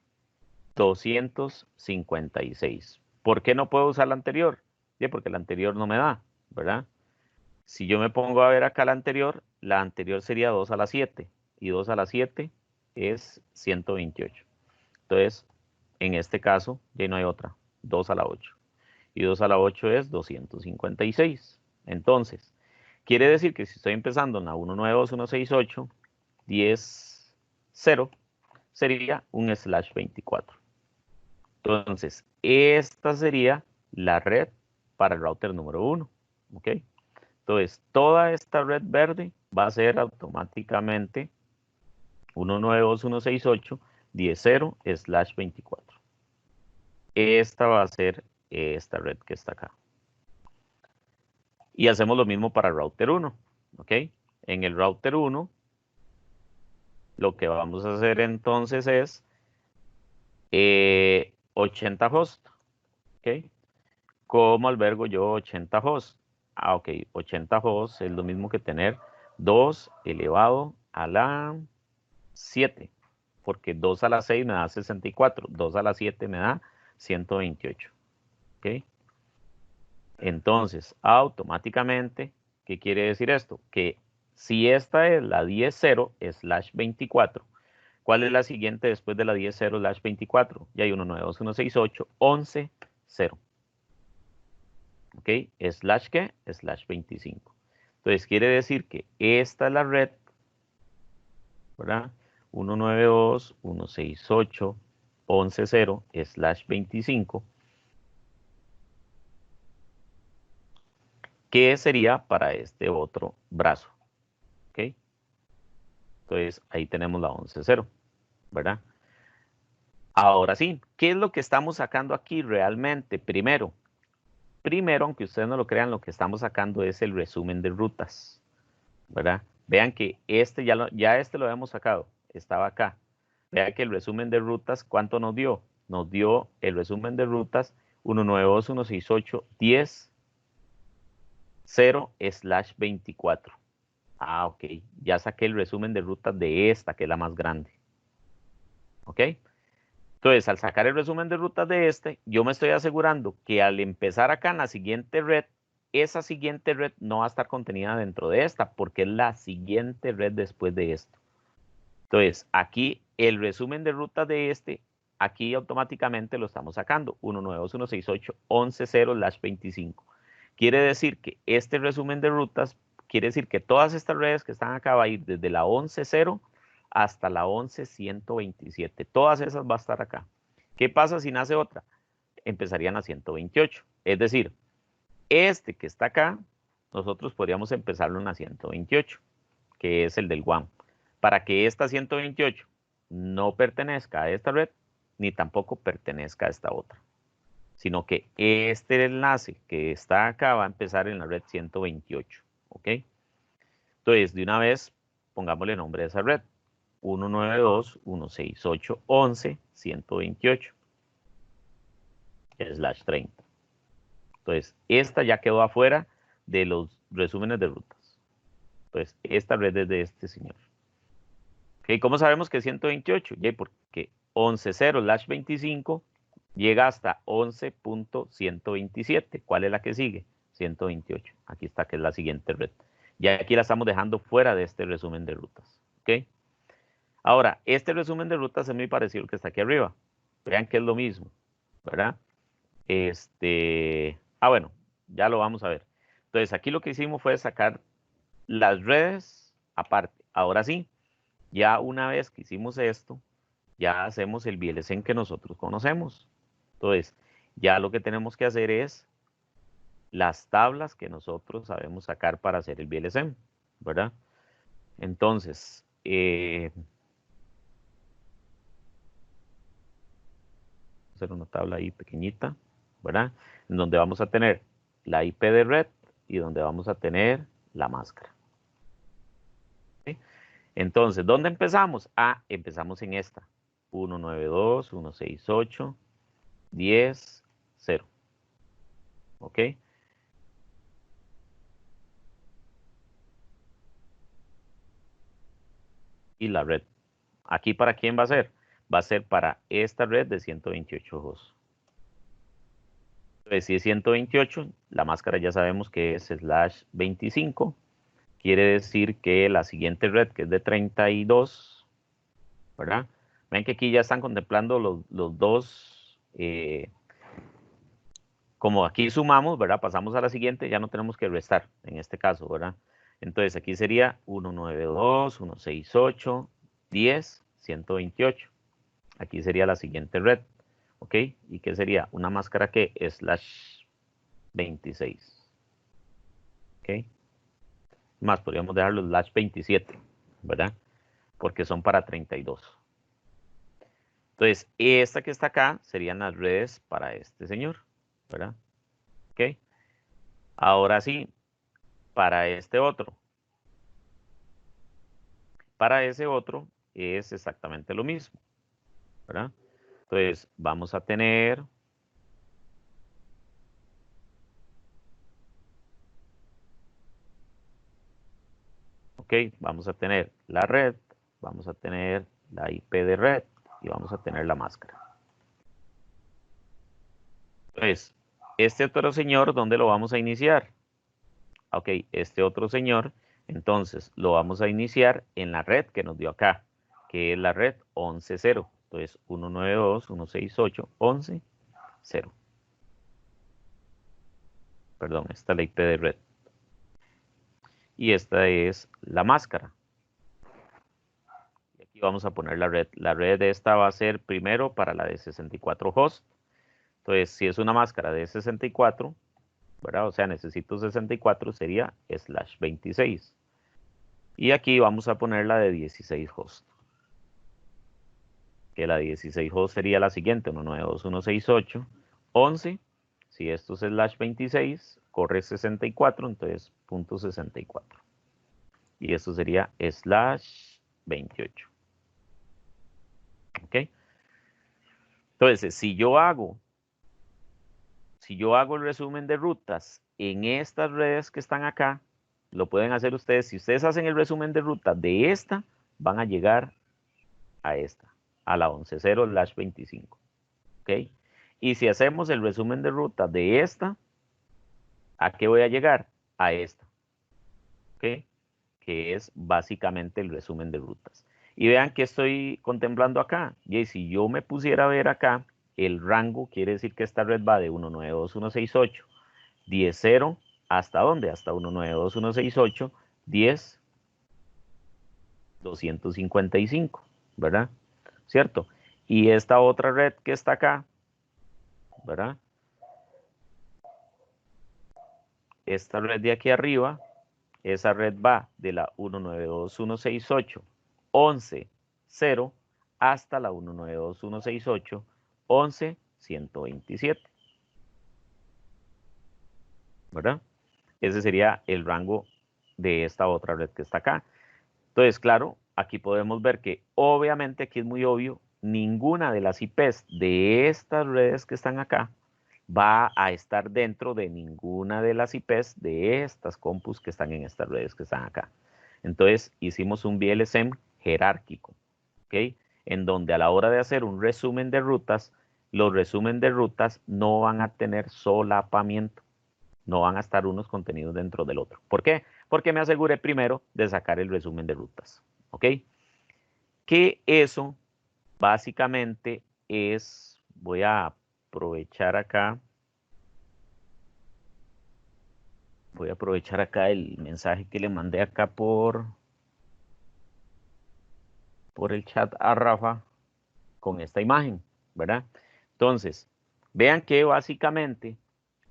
256. ¿Por qué no puedo usar la anterior? Sí, porque la anterior no me da, ¿verdad? Si yo me pongo a ver acá la anterior sería 2 a la 7 y 2 a la 7 es 128. Entonces, en este caso, ya no hay otra, 2 a la 8. Y 2 a la 8 es 256. Entonces, quiere decir que si estoy empezando en la 192.168, 10.0, sería un slash 24. Entonces, esta sería la red para el router número 1. ¿Ok? Entonces, toda esta red verde va a ser automáticamente 192.168.10.0/24. Esta va a ser esta red que está acá. Y hacemos lo mismo para el router 1. ¿Ok? En el router 1, lo que vamos a hacer entonces es 80 hosts. ¿Ok? ¿Cómo albergo yo 80 hosts? Ah, ok. 80 hosts es lo mismo que tener 2 elevado a la 7. Porque 2 a la 6 me da 64. 2 a la 7 me da 128. ¿Ok? Entonces, automáticamente, ¿qué quiere decir esto? Que si esta es la 10.0/24, ¿cuál es la siguiente después de la 10.0/24? Ya hay 192.168.11.0. ¿Ok? ¿Slash qué? /25. Entonces, quiere decir que esta es la red, ¿verdad? 192.168.11.0/25. ¿Qué sería para este otro brazo? ¿Ok? Entonces, ahí tenemos la 11.0, ¿verdad? Ahora sí, ¿qué es lo que estamos sacando aquí realmente? Primero, aunque ustedes no lo crean, lo que estamos sacando es el resumen de rutas, ¿verdad? Vean que este ya este lo habíamos sacado, estaba acá. Vean que el resumen de rutas, ¿cuánto nos dio? Nos dio el resumen de rutas 192.168.10.0/24. Ah, ok. Ya saqué el resumen de rutas de esta, que es la más grande. ¿Ok? Entonces, al sacar el resumen de rutas de este, yo me estoy asegurando que al empezar acá en la siguiente red, esa siguiente red no va a estar contenida dentro de esta, porque es la siguiente red después de esto. Entonces, aquí el resumen de rutas de este, aquí automáticamente lo estamos sacando, 192.168.11.0/25. Quiere decir que este resumen de rutas, quiere decir que todas estas redes que están acá va a ir desde la 11.0 hasta la 11.127. Todas esas va a estar acá. ¿Qué pasa si nace otra? Empezarían a 128. Es decir, este que está acá, nosotros podríamos empezarlo en la 128, que es el del WAN. Para que esta 128 no pertenezca a esta red, ni tampoco pertenezca a esta otra, sino que este enlace que está acá va a empezar en la red 128. ¿Ok? Entonces, de una vez, pongámosle nombre a esa red. 192.168.11.128/30. Entonces, esta ya quedó afuera de los resúmenes de rutas. Entonces, esta red es de este señor. ¿Okay? ¿Cómo sabemos que es 128? Porque 11.0/25 llega hasta 11.127. ¿Cuál es la que sigue? 128. Aquí está, que es la siguiente red. Ya aquí la estamos dejando fuera de este resumen de rutas. ¿Ok? Ahora, este resumen de rutas es muy parecido al que está aquí arriba. Vean que es lo mismo, ¿verdad? Bueno, ya lo vamos a ver. Entonces, aquí lo que hicimos fue sacar las redes aparte. Ahora sí, ya una vez que hicimos esto, ya hacemos el VLSN que nosotros conocemos. Entonces, ya lo que tenemos que hacer es las tablas que nosotros sabemos sacar para hacer el VLSN, ¿verdad? Entonces, hacer una tabla ahí pequeñita, ¿verdad? En donde vamos a tener la IP de red y donde vamos a tener la máscara. ¿Sí? Entonces, ¿dónde empezamos? Empezamos en esta. 192.168.10.0. ¿Ok? Y la red. ¿Aquí para quién va a ser? Va a ser para esta red de 128 hosts. Entonces, si es 128, la máscara ya sabemos que es /25. Quiere decir que la siguiente red, que es de 32, ¿verdad? Ven que aquí ya están contemplando los dos, como aquí sumamos, ¿verdad? Pasamos a la siguiente, ya no tenemos que restar en este caso, ¿verdad? Entonces aquí sería 192.168.10.128. Aquí sería la siguiente red. ¿Ok? ¿Y qué sería? Una máscara que slash 26. ¿Ok? Más, podríamos dejarlo slash 27, ¿verdad? Porque son para 32. Entonces, esta que está acá serían las redes para este señor, ¿verdad? ¿Ok? Ahora sí, para este otro. Para ese otro es exactamente lo mismo, ¿verdad? Entonces, vamos a tener... Ok, vamos a tener la red, vamos a tener la IP de red y vamos a tener la máscara. Entonces, este otro señor, ¿dónde lo vamos a iniciar? Ok, este otro señor, entonces lo vamos a iniciar en la red que nos dio acá, que es la red 11.0. Entonces, 192.168.11.0. Perdón, esta es la IP de red. Y esta es la máscara. Y aquí vamos a poner la red. La red de esta va a ser primero para la de 64 host. Entonces, si es una máscara de 64, ¿verdad? O sea, necesito 64, sería slash 26. Y aquí vamos a poner la de 16 host. Que la 16 host sería la siguiente, 192.168.11. Si esto es slash 26, corre 64, entonces punto 64. Y esto sería slash 28. ¿Ok? Entonces, si yo hago el resumen de rutas en estas redes que están acá, lo pueden hacer ustedes. Si ustedes hacen el resumen de ruta de esta, van a llegar a esta, a la 11.0/25. ¿Ok? Y si hacemos el resumen de ruta de esta, ¿a qué voy a llegar? A esta. ¿Ok? Que es básicamente el resumen de rutas. Y vean que estoy contemplando acá. Y si yo me pusiera a ver acá, el rango quiere decir que esta red va de 192.168, 10.0, ¿hasta dónde? Hasta 192.168, 10.255, ¿verdad? ¿Cierto? Y esta otra red que está acá, ¿verdad? Esta red de aquí arriba, esa red va de la 192.168.11.0 hasta la 192.168.11.127, ¿verdad? Ese sería el rango de esta otra red que está acá. Entonces, claro, aquí podemos ver que obviamente aquí es muy obvio, ninguna de las IPs de estas redes que están acá va a estar dentro de ninguna de las IPs de estas compus que están en estas redes que están acá. Entonces, hicimos un VLSM jerárquico, ¿ok? En donde a la hora de hacer un resumen de rutas, los resumen de rutas no van a tener solapamiento, no van a estar unos contenidos dentro del otro. ¿Por qué? Porque me aseguré primero de sacar el resumen de rutas, ¿ok? Que eso básicamente es, voy a aprovechar acá, el mensaje que le mandé acá por el chat a Rafa con esta imagen, ¿verdad? Entonces, vean que básicamente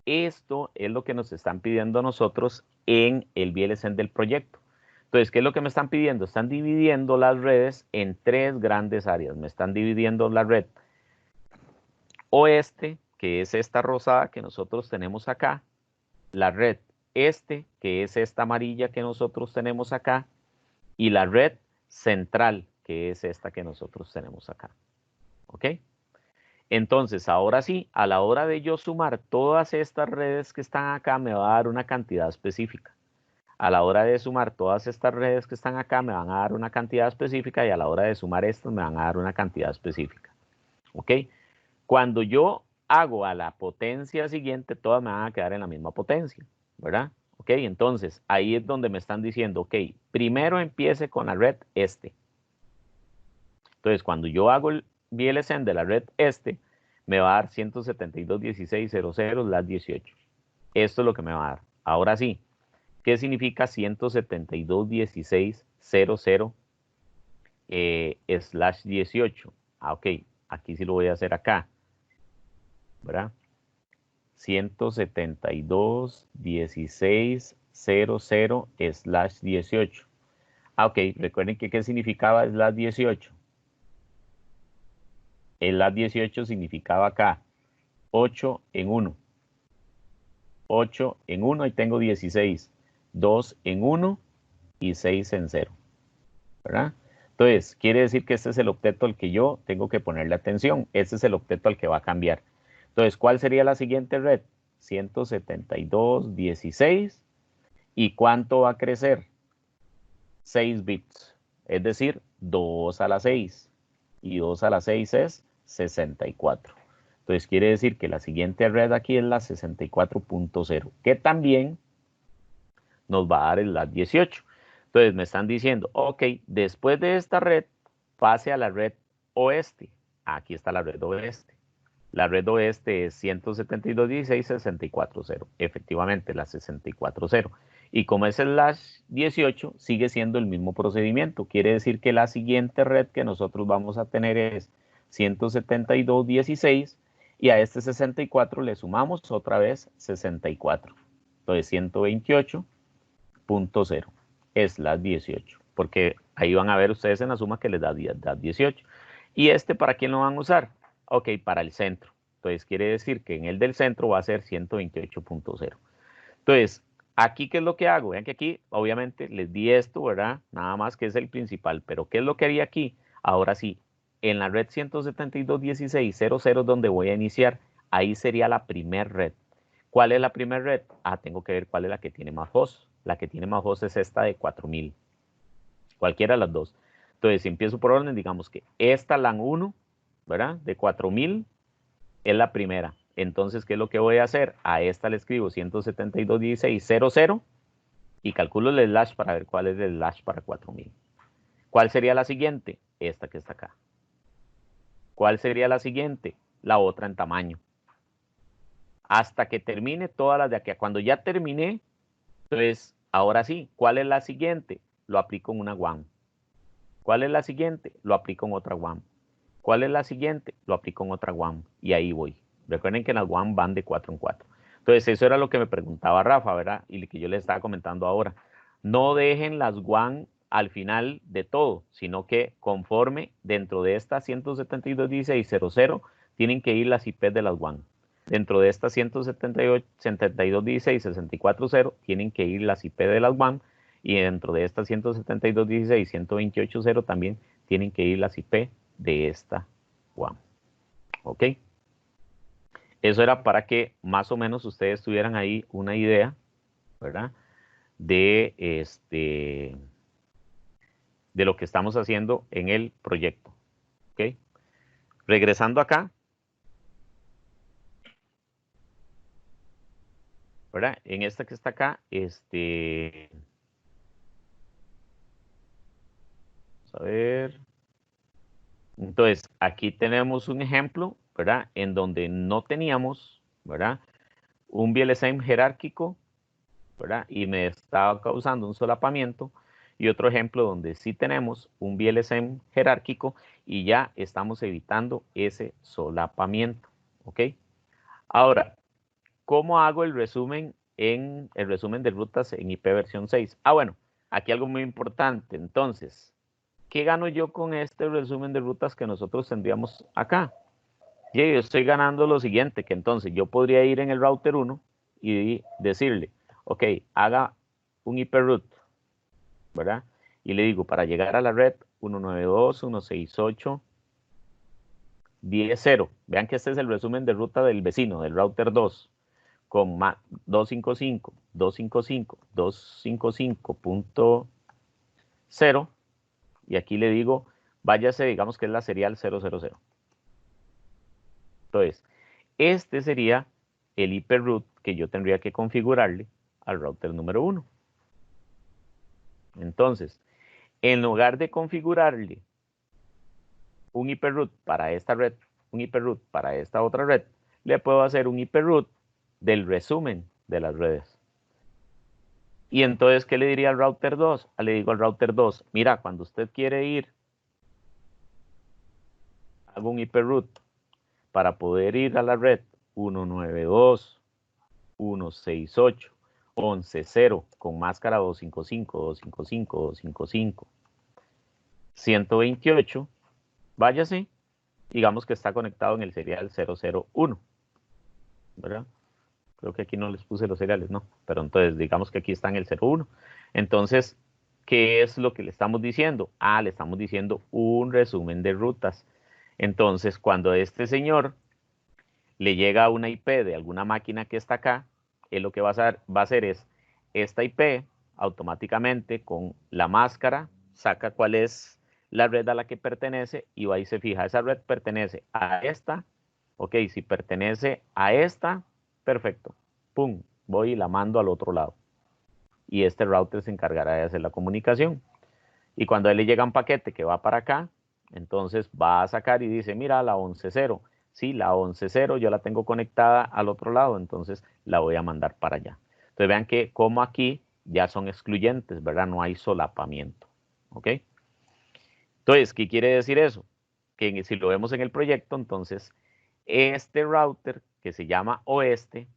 esto es lo que nos están pidiendo a nosotros en el VLSN del proyecto. Entonces, ¿qué es lo que me están pidiendo? Están dividiendo las redes en tres grandes áreas. Me están dividiendo la red oeste, que es esta rosada que nosotros tenemos acá, la red este, que es esta amarilla que nosotros tenemos acá, y la red central, que es esta que nosotros tenemos acá. ¿Ok? Entonces, ahora sí, a la hora de yo sumar todas estas redes que están acá, me va a dar una cantidad específica. A la hora de sumar todas estas redes que están acá, me van a dar una cantidad específica y a la hora de sumar estas, me van a dar una cantidad específica. ¿Ok? Cuando yo hago a la potencia siguiente, todas me van a quedar en la misma potencia, ¿verdad? Ok, entonces ahí es donde me están diciendo, ok, primero empiece con la red este. Entonces, cuando yo hago el VLSN de la red este, me va a dar 172.16.00 las 18. Esto es lo que me va a dar. Ahora sí, ¿qué significa 172.16.00 slash 18? Ah, ok, aquí sí lo voy a hacer acá. ¿verdad? 172.16.00/18. Ok, recuerden que ¿qué significaba /18? El /18 significaba acá 8 en 1. 8 en 1, ahí tengo 16. 2 en 1 y 6 en 0. ¿Verdad? Entonces, quiere decir que este es el octeto al que yo tengo que ponerle atención. Este es el octeto al que va a cambiar. Entonces, ¿cuál sería la siguiente red? 172.16. ¿Y cuánto va a crecer? 6 bits. Es decir, 2 a la 6. Y 2 a la 6 es 64. Entonces, quiere decir que la siguiente red aquí es la 64.0, que también nos va a dar el /18. Entonces, me están diciendo, ok, después de esta red, pase a la red oeste. Aquí está la red oeste. La red oeste es 172.16.64.0. Efectivamente, la 64.0. Y como es el /18, sigue siendo el mismo procedimiento. Quiere decir que la siguiente red que nosotros vamos a tener es 172.16 y a este 64 le sumamos otra vez 64. Entonces 128.0 es /18, porque ahí van a ver ustedes en la suma que les da 18. ¿Y este para quién lo van a usar? Ok, para el centro. Entonces quiere decir que en el del centro va a ser 128.0. Entonces, aquí, ¿qué es lo que hago? Vean que aquí, obviamente, les di esto, ¿verdad? Nada más que es el principal. Pero, ¿qué es lo que haría aquí? Ahora sí, en la red 172.16.00, donde voy a iniciar, ahí sería la primer red. ¿Cuál es la primera red? Ah, tengo que ver cuál es la que tiene más hosts. La que tiene más hosts es esta de 4000. Cualquiera de las dos. Entonces, si empiezo por orden, digamos que esta LAN 1, ¿verdad? De 4000 es la primera. Entonces, ¿qué es lo que voy a hacer? A esta le escribo 172.16.00 y calculo el slash para ver cuál es el slash para 4000. ¿Cuál sería la siguiente? Esta que está acá. ¿Cuál sería la siguiente? La otra en tamaño. Hasta que termine todas las de aquí. Cuando ya terminé, entonces, ahora sí, ¿cuál es la siguiente? Lo aplico en una WAN. ¿Cuál es la siguiente? Lo aplico en otra WAN. ¿Cuál es la siguiente? Lo aplico en otra WAN y ahí voy. Recuerden que las WAN van de 4 en 4. Entonces, eso era lo que me preguntaba Rafa, ¿verdad? Y que yo les estaba comentando ahora. No dejen las WAN al final de todo, sino que conforme dentro de esta 172.16.00 tienen que ir las IP de las WAN. Dentro de esta 172.16.64.0 tienen que ir las IP de las WAN y dentro de esta 172.16.128.0 también tienen que ir las IP de esta WAN. ¿Ok? Eso era para que más o menos ustedes tuvieran ahí una idea, ¿verdad? De, de lo que estamos haciendo en el proyecto. ¿Ok? Regresando acá, ¿verdad? En esta que está acá, vamos a ver. Entonces, aquí tenemos un ejemplo, ¿verdad? En donde no teníamos, ¿verdad? Un VLSIM jerárquico, ¿verdad? Y me estaba causando un solapamiento. Y otro ejemplo donde sí tenemos un VLSIM jerárquico y ya estamos evitando ese solapamiento, ¿ok? Ahora, ¿cómo hago el resumen de rutas en IP versión 6? Ah, bueno, aquí algo muy importante. Entonces, ¿qué gano yo con este resumen de rutas que nosotros tendríamos acá? Y yo estoy ganando lo siguiente, que entonces yo podría ir en el router 1 y decirle, ok, haga un IP route, ¿verdad? Y le digo, para llegar a la red 192.168.10.0. Vean que este es el resumen de ruta del vecino, del router 2, con 255, 255, 255.0. Y aquí le digo, váyase, digamos que es la serial 000. Entonces, este sería el IP route que yo tendría que configurarle al router número 1. Entonces, en lugar de configurarle un IP route para esta red, un IP route para esta otra red, le puedo hacer un IP route del resumen de las redes. Y entonces, ¿qué le diría al router 2? Le digo al router 2, mira, cuando usted quiere ir, hago un IP route para poder ir a la red 192, 168, 11.0 con máscara 255, 255, 255, 128, váyase, digamos que está conectado en el serial 001, ¿verdad? Creo que aquí no les puse los seriales, no, pero entonces digamos que aquí está en el 01. Entonces, ¿qué es lo que le estamos diciendo? Ah, le estamos diciendo un resumen de rutas. Entonces, cuando este señor le llega una IP de alguna máquina que está acá, él lo que va a hacer es esta IP automáticamente con la máscara, saca cuál es la red a la que pertenece y va y se fija, esa red pertenece a esta, ok, si pertenece a esta, perfecto, pum, voy y la mando al otro lado. Y este router se encargará de hacer la comunicación. Y cuando a él le llega un paquete que va para acá, entonces va a sacar y dice, mira, la 11.0. Sí, la 11.0 yo la tengo conectada al otro lado, entonces la voy a mandar para allá. Entonces vean que como aquí ya son excluyentes, ¿verdad? No hay solapamiento, ¿ok? Entonces, ¿qué quiere decir eso? Que si lo vemos en el proyecto, entonces este router que se llama oeste,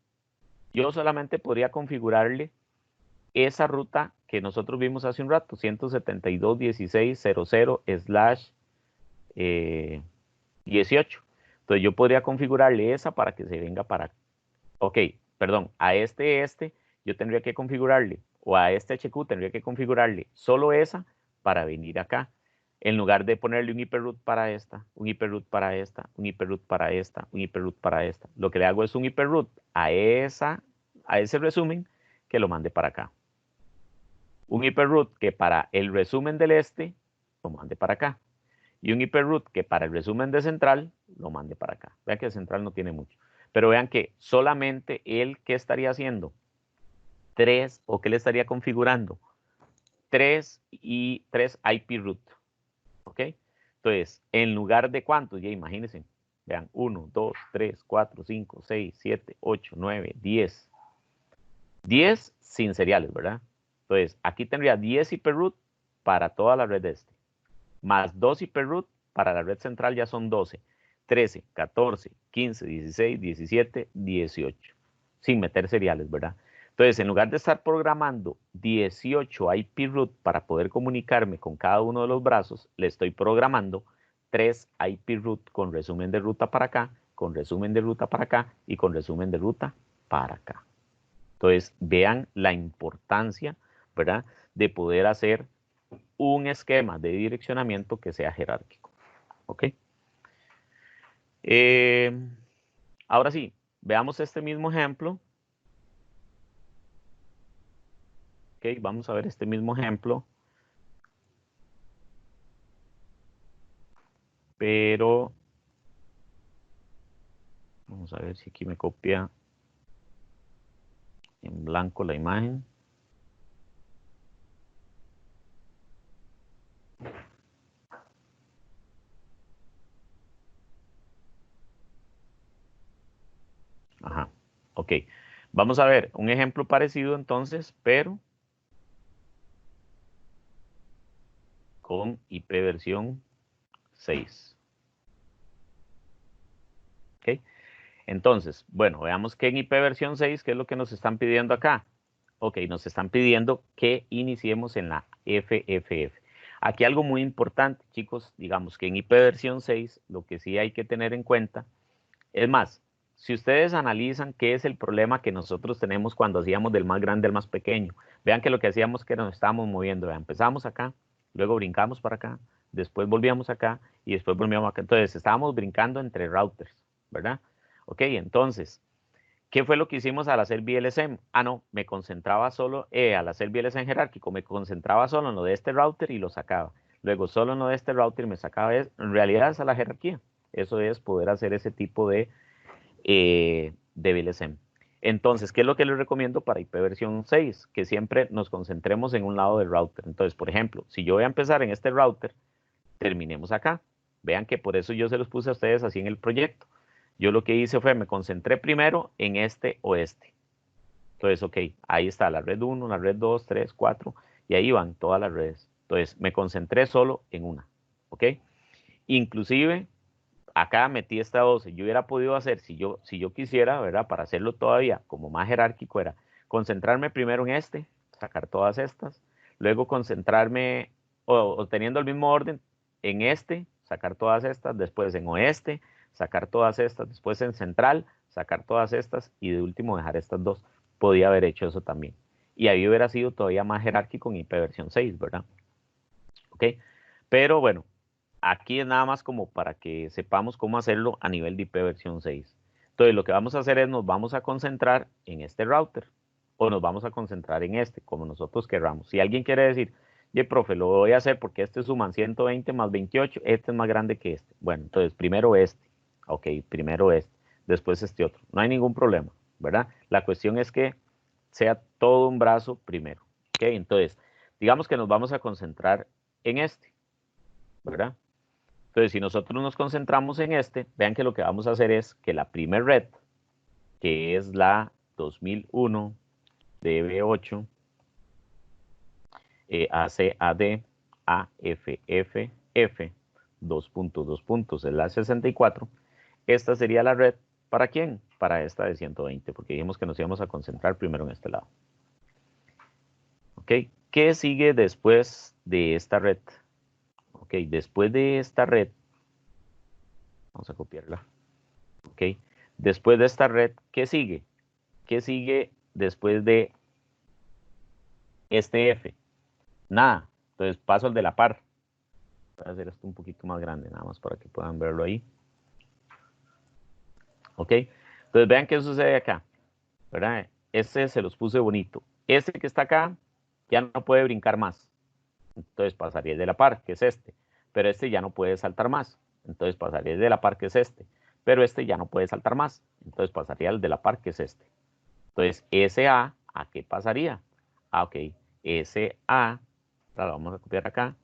yo solamente podría configurarle esa ruta que nosotros vimos hace un rato, 172.16.00/18. Entonces yo podría configurarle esa para que se venga para, ok, perdón, a este yo tendría que configurarle, o a este HQ tendría que configurarle solo esa para venir acá. En lugar de ponerle un hiperroot para esta, un hiperroot para esta, un hiperroot para esta, un hiperroot para esta. Lo que le hago es un hiperroot a ese resumen que lo mande para acá. Un hiperroot que para el resumen del este lo mande para acá. Y un hiperroot que para el resumen de central lo mande para acá. Vean que central no tiene mucho. Pero vean que solamente él, ¿qué estaría haciendo? 3, o ¿qué le estaría configurando? 3 IP root. ¿Ok? Entonces, en lugar de cuántos, ya imagínense. Vean, 1, 2, 3, 4, 5, 6, 7, 8, 9, 10. 10 sin seriales, ¿verdad? Entonces, aquí tendría 10 hiperroot para toda la red de este, más 2 hiperroot para la red central ya son 12, 13, 14, 15, 16, 17, 18, sin meter seriales, ¿verdad? Entonces, en lugar de estar programando 18 IP root para poder comunicarme con cada uno de los brazos, le estoy programando 3 IP root con resumen de ruta para acá, con resumen de ruta para acá y con resumen de ruta para acá. Entonces, vean la importancia, ¿verdad?, de poder hacer un esquema de direccionamiento que sea jerárquico. ¿Ok? Ahora sí, veamos este mismo ejemplo. Ok, vamos a ver este mismo ejemplo. Pero, vamos a ver si aquí me copia en blanco la imagen. Ajá, ok. Vamos a ver un ejemplo parecido entonces, pero con IP versión 6. Ok. Entonces, bueno, veamos que en IP versión 6, ¿qué es lo que nos están pidiendo acá? Ok, nos están pidiendo que iniciemos en la FFF. Aquí algo muy importante, chicos, digamos que en IP versión 6, lo que sí hay que tener en cuenta, es más, si ustedes analizan qué es el problema que nosotros tenemos cuando hacíamos del más grande al más pequeño, vean que lo que hacíamos es que nos estábamos moviendo, vean, empezamos acá, luego brincamos para acá, después volvíamos acá y después volvíamos acá. Entonces, estábamos brincando entre routers, ¿verdad? Ok, entonces, ¿qué fue lo que hicimos al hacer VLSM? Ah, no, me concentraba solo, al hacer VLSM jerárquico, me concentraba solo en lo de este router y lo sacaba. Luego solo en lo de este router me sacaba, en realidad esa es la jerarquía. Eso es poder hacer ese tipo de VLSM. Entonces, ¿qué es lo que les recomiendo para IP versión 6? Que siempre nos concentremos en un lado del router. Entonces, por ejemplo, si yo voy a empezar en este router, terminemos acá. Vean que por eso yo se los puse a ustedes así en el proyecto. Yo lo que hice fue, me concentré primero en este oeste. Entonces, ok, ahí está la red 1, la red 2, 3, 4, y ahí van todas las redes. Entonces, me concentré solo en una, ¿ok? Inclusive, acá metí esta 12. Yo hubiera podido hacer, si yo quisiera, ¿verdad? Para hacerlo todavía como más jerárquico, era concentrarme primero en este, sacar todas estas, luego concentrarme, o teniendo el mismo orden, en este, sacar todas estas, después en oeste, sacar todas estas, después en central, sacar todas estas, y de último dejar estas dos. Podía haber hecho eso también. Y ahí hubiera sido todavía más jerárquico en IP versión 6, ¿verdad? ¿Ok? Pero bueno, aquí es nada más como para que sepamos cómo hacerlo a nivel de IP versión 6. Entonces, lo que vamos a hacer es nos vamos a concentrar en este router o nos vamos a concentrar en este, como nosotros querramos. Si alguien quiere decir, oye, profe, lo voy a hacer porque este suman 120 más 28, este es más grande que este. Bueno, entonces primero este. Ok, primero este, después este otro. No hay ningún problema, ¿verdad? La cuestión es que sea todo un brazo primero. Ok, entonces, digamos que nos vamos a concentrar en este, ¿verdad? Entonces, si nosotros nos concentramos en este, vean que lo que vamos a hacer es que la primer red, que es la 2001 DB8, ACAD, AFFF, es la 64, esta sería la red, ¿para quién? Para esta de 120, porque dijimos que nos íbamos a concentrar primero en este lado. ¿Ok? ¿Qué sigue después de esta red? Ok, después de esta red, vamos a copiarla. Ok, después de esta red, ¿qué sigue? ¿Qué sigue después de este F? Nada. Entonces paso al de la par. Voy a hacer esto un poquito más grande, nada más para que puedan verlo ahí. Ok, entonces vean qué sucede acá, ¿verdad? Este se los puse bonito. Este que está acá ya no puede brincar más. Entonces pasaría el de la par, que es este. Pero este ya no puede saltar más. Entonces pasaría el de la par, que es este. Pero este ya no puede saltar más. Entonces pasaría el de la par, que es este. Entonces, SA, ¿a qué pasaría? Ah, ok. SA, la vamos a copiar acá.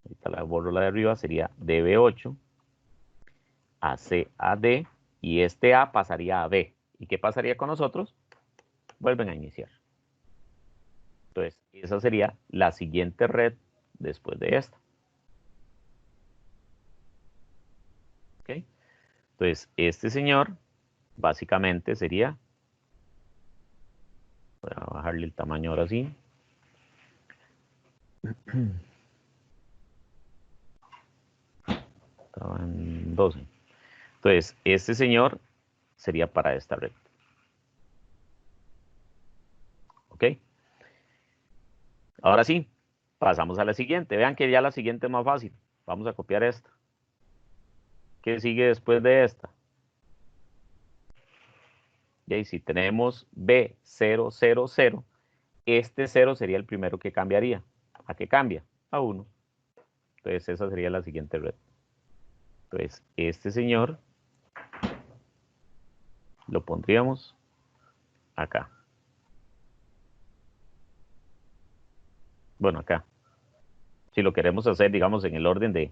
Ahorita la borro la de arriba, sería DB8 a CAD y este A pasaría a B. ¿Y qué pasaría con nosotros? Vuelven a iniciar. Entonces, esa sería la siguiente red después de esta. ¿Ok? Entonces, este señor básicamente sería, voy a bajarle el tamaño ahora sí. Estaba en 12. Entonces, este señor sería para esta red. ¿Ok? Ahora sí, pasamos a la siguiente. Vean que ya la siguiente es más fácil. Vamos a copiar esta. ¿Qué sigue después de esta? Y si tenemos B000, este 0 sería el primero que cambiaría. ¿A qué cambia? A 1. Entonces esa sería la siguiente red. Entonces este señor lo pondríamos acá. Bueno, acá. Si lo queremos hacer, digamos, en el orden de,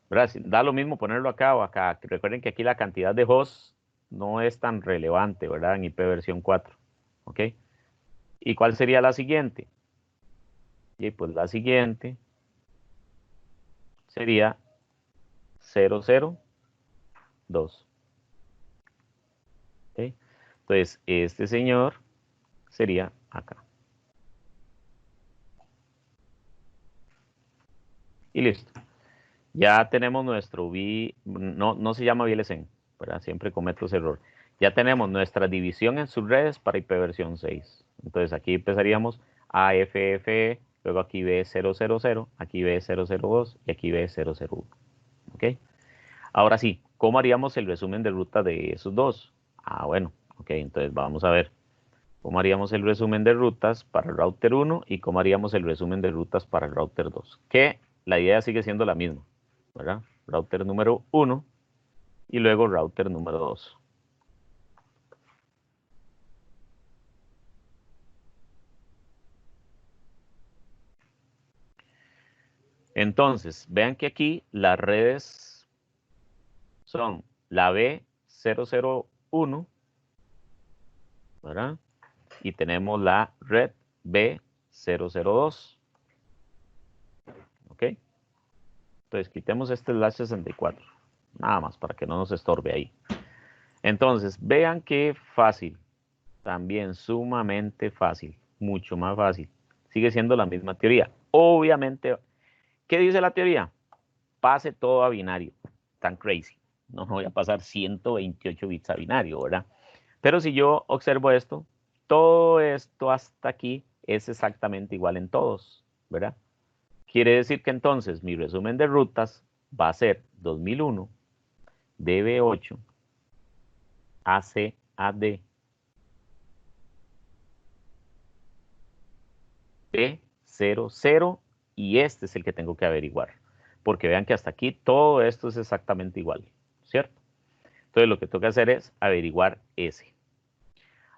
¿verdad? Da lo mismo ponerlo acá o acá. Recuerden que aquí la cantidad de hosts no es tan relevante, ¿verdad? En IP versión 4. ¿Ok? ¿Y cuál sería la siguiente? Y pues la siguiente sería 002. ¿Ok? Entonces, este señor sería acá. Y listo. Ya tenemos nuestro no se llama VLSN, ¿verdad? Siempre cometo ese error. Ya tenemos nuestra división en subredes para IPv 6. Entonces aquí empezaríamos AFFE, luego aquí B000, aquí B002 y aquí B001. ¿Ok? Ahora sí, ¿cómo haríamos el resumen de ruta de esos dos? Ah, bueno, ok, entonces vamos a ver cómo haríamos el resumen de rutas para el router 1 y cómo haríamos el resumen de rutas para el router 2. Que la idea sigue siendo la misma, ¿verdad? Router número 1 y luego router número 2. Entonces, vean que aquí las redes son la B001, ¿verdad? Y tenemos la red B002. ¿Ok? Entonces, quitemos este slash 64. nada más para que no nos estorbe ahí. Entonces, vean qué fácil, también sumamente fácil, mucho más fácil. Sigue siendo la misma teoría. Obviamente, ¿qué dice la teoría? Pase todo a binario. Tan crazy. No voy a pasar 128 bits a binario, ¿verdad? Pero si yo observo esto, todo esto hasta aquí es exactamente igual en todos, ¿verdad? Quiere decir que entonces mi resumen de rutas va a ser 2001 DB8 ACAD B00 y este es el que tengo que averiguar. Porque vean que hasta aquí todo esto es exactamente igual, ¿cierto? Entonces lo que tengo que hacer es averiguar ese.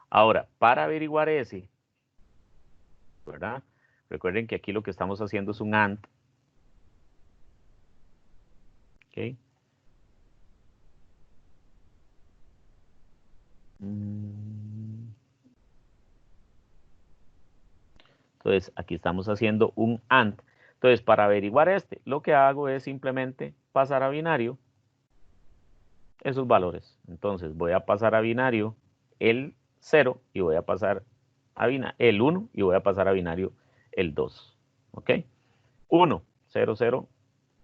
Ahora, para averiguar ese, ¿verdad? Recuerden que aquí lo que estamos haciendo es un AND. ¿Ok? Entonces, aquí estamos haciendo un AND. Entonces, para averiguar este, lo que hago es simplemente pasar a binario esos valores. Entonces, voy a pasar a binario el 0 y voy a pasar a binario el 1 y voy a pasar a binario el 2. ¿Ok? 1, 0, 0.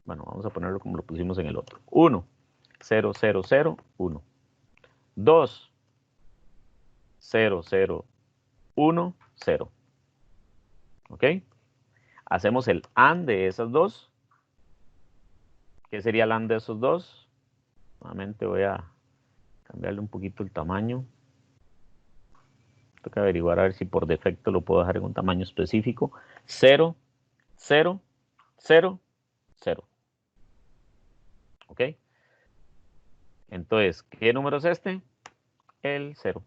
Bueno, vamos a ponerlo como lo pusimos en el otro. 1, 0, 0, 0, 1. 2, 0, 0, 1, 0. ¿Ok? Hacemos el AND de esas dos. ¿Qué sería el AND de esos dos? Nuevamente voy a cambiarle un poquito el tamaño. Tengo que averiguar a ver si por defecto lo puedo dejar en un tamaño específico. 0, 0, 0, 0. ¿Ok? Entonces, ¿qué número es este? El 0.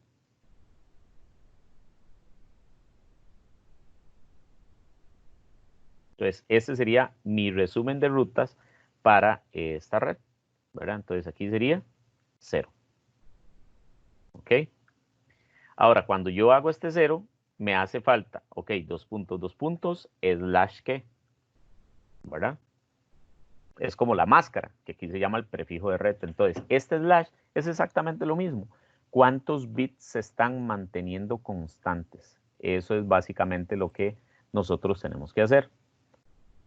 Entonces, este sería mi resumen de rutas para esta red, ¿verdad? Entonces, aquí sería 0. ¿Ok? Ahora, cuando yo hago este 0, me hace falta, ok, 2 puntos, slash ¿qué? ¿Verdad? Es como la máscara, que aquí se llama el prefijo de red. Entonces, este slash es exactamente lo mismo. ¿Cuántos bits se están manteniendo constantes? Eso es básicamente lo que nosotros tenemos que hacer.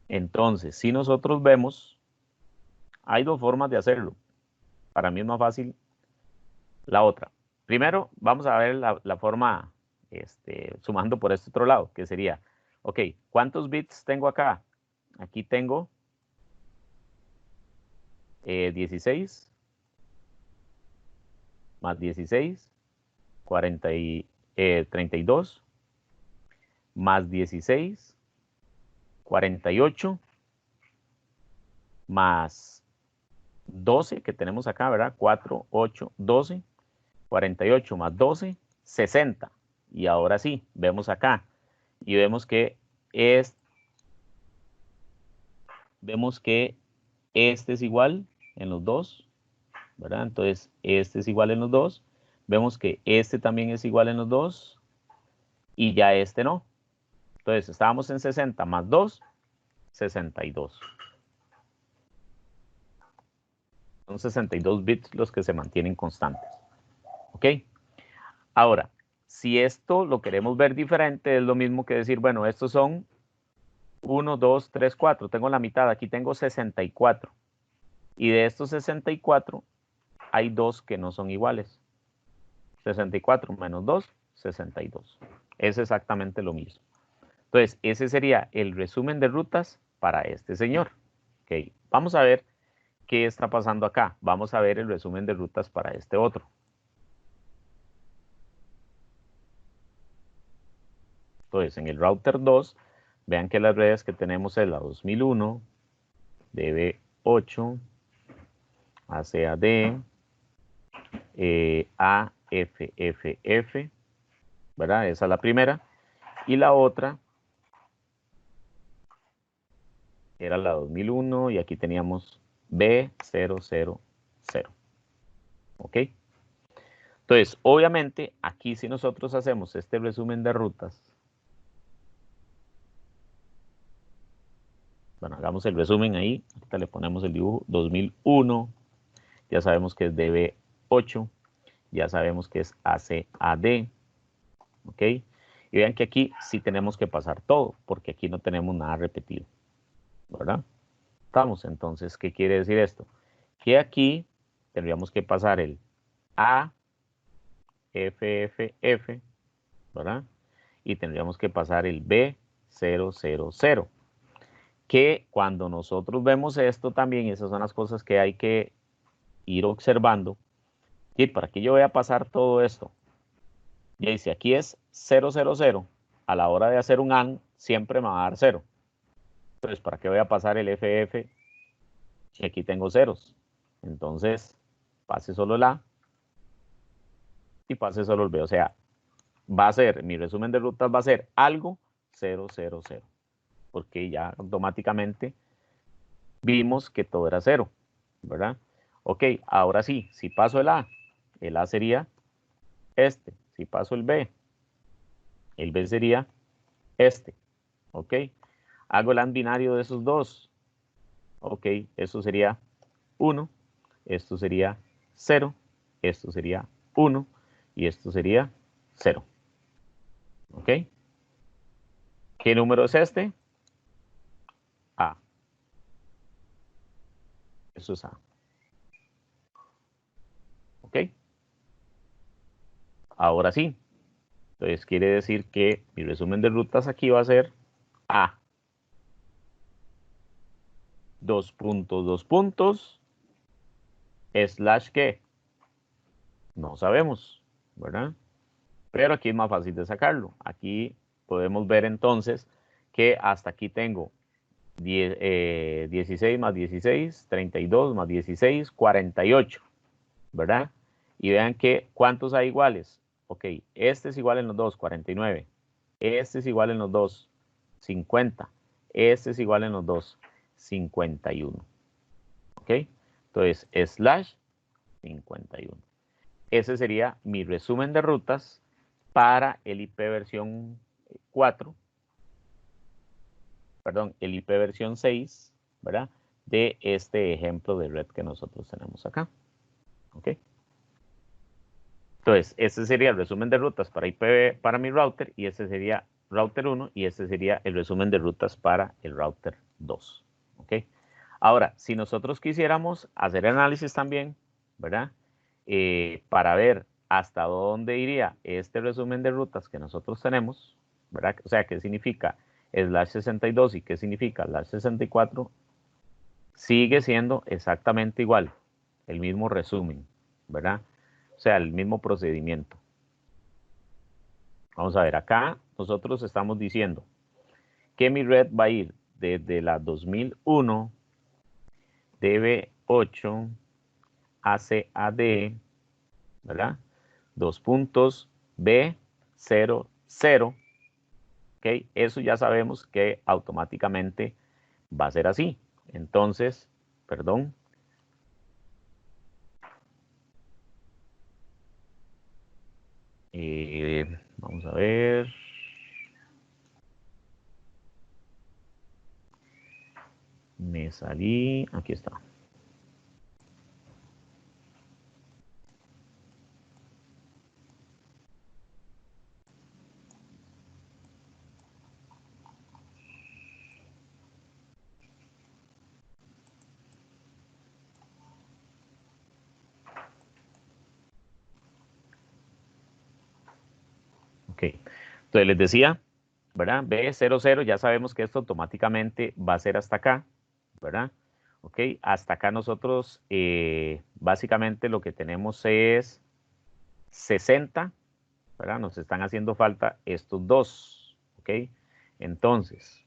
Entonces, si nosotros vemos, hay dos formas de hacerlo. Para mí es más fácil la otra. Primero, vamos a ver la forma sumando por este otro lado, que sería, ok, ¿cuántos bits tengo acá? Aquí tengo 16 más 16, 32, más 16, 48, más 12 que tenemos acá, ¿verdad? 4, 8, 12, 48 más 12, 60. Y ahora sí, vemos acá y vemos que este es igual en los dos, ¿verdad? Entonces, este es igual en los dos. Vemos que este también es igual en los dos y ya este no. Entonces, estábamos en 60 más 2, 62. Son 62 bits los que se mantienen constantes. ¿Ok? Ahora, si esto lo queremos ver diferente, es lo mismo que decir, bueno, estos son 1, 2, 3, 4. Tengo la mitad, aquí tengo 64. Y de estos 64, hay dos que no son iguales. 64 menos 2, 62. Es exactamente lo mismo. Entonces, ese sería el resumen de rutas para este señor. Ok, vamos a ver qué está pasando acá. Vamos a ver el resumen de rutas para este otro. Entonces, en el router 2, vean que las redes que tenemos es la 2001, DB8, ACAD, AFFF, ¿verdad? Esa es la primera. Y la otra era la 2001 y aquí teníamos B000. ¿Ok? Entonces, obviamente, aquí si nosotros hacemos este resumen de rutas, bueno, hagamos el resumen ahí, ahorita le ponemos el dibujo, 2001, ya sabemos que es DB8, ya sabemos que es ACAD, ¿ok? Y vean que aquí sí tenemos que pasar todo, porque aquí no tenemos nada repetido, ¿verdad? Estamos, entonces, ¿qué quiere decir esto? Que aquí tendríamos que pasar el A, F, F, F, ¿verdad? Y tendríamos que pasar el B000, que cuando nosotros vemos esto también, esas son las cosas que hay que ir observando. Y para que yo voy a pasar todo esto, y si aquí es 000, a la hora de hacer un AND, siempre me va a dar 0. Entonces, ¿para qué voy a pasar el FF si aquí tengo ceros? Entonces, pase solo el A y pase solo el B. O sea, va a ser, mi resumen de rutas va a ser algo 000, porque ya automáticamente vimos que todo era 0, ¿verdad? Ok, ahora sí, si paso el A sería este. Si paso el B sería este, ¿ok? Hago el AND binario de esos dos, ¿ok? Eso sería 1, esto sería 0, esto sería 1 y esto sería 0, ¿ok? ¿Qué número es este? A. Eso es A, ¿ok? Ahora sí, entonces quiere decir que mi resumen de rutas aquí va a ser A. Dos puntos, slash ¿qué? No sabemos, ¿verdad? Pero aquí es más fácil de sacarlo. Aquí podemos ver entonces que hasta aquí tengo 16 más 16, 32 más 16, 48, ¿verdad? Y vean que, ¿cuántos hay iguales? Ok, este es igual en los dos, 49. Este es igual en los dos, 50. Este es igual en los dos, 51. ¿Ok? Entonces, slash 51. Ese sería mi resumen de rutas para el IP versión 4, perdón, el IP versión 6, ¿verdad? De este ejemplo de red que nosotros tenemos acá. ¿Ok? Entonces, este sería el resumen de rutas para IP para mi router y este sería router 1 y este sería el resumen de rutas para el router 2. ¿Ok? Ahora, si nosotros quisiéramos hacer análisis también, ¿verdad? Para ver hasta dónde iría este resumen de rutas que nosotros tenemos, ¿verdad? O sea, qué significa slash 62 y qué significa slash 64, sigue siendo exactamente igual, el mismo resumen, ¿verdad? O sea, el mismo procedimiento. Vamos a ver, acá nosotros estamos diciendo que mi red va a ir desde la 2001 DB8 ACAD, ¿verdad? Dos puntos B00, ¿ok? Eso ya sabemos que automáticamente va a ser así. Entonces, perdón. Vamos a ver. Me salí, aquí está. Ok, entonces les decía, ¿verdad? B00, ya sabemos que esto automáticamente va a ser hasta acá, ¿verdad? Ok, hasta acá nosotros básicamente lo que tenemos es 60, ¿verdad? Nos están haciendo falta estos dos, ¿ok? Entonces,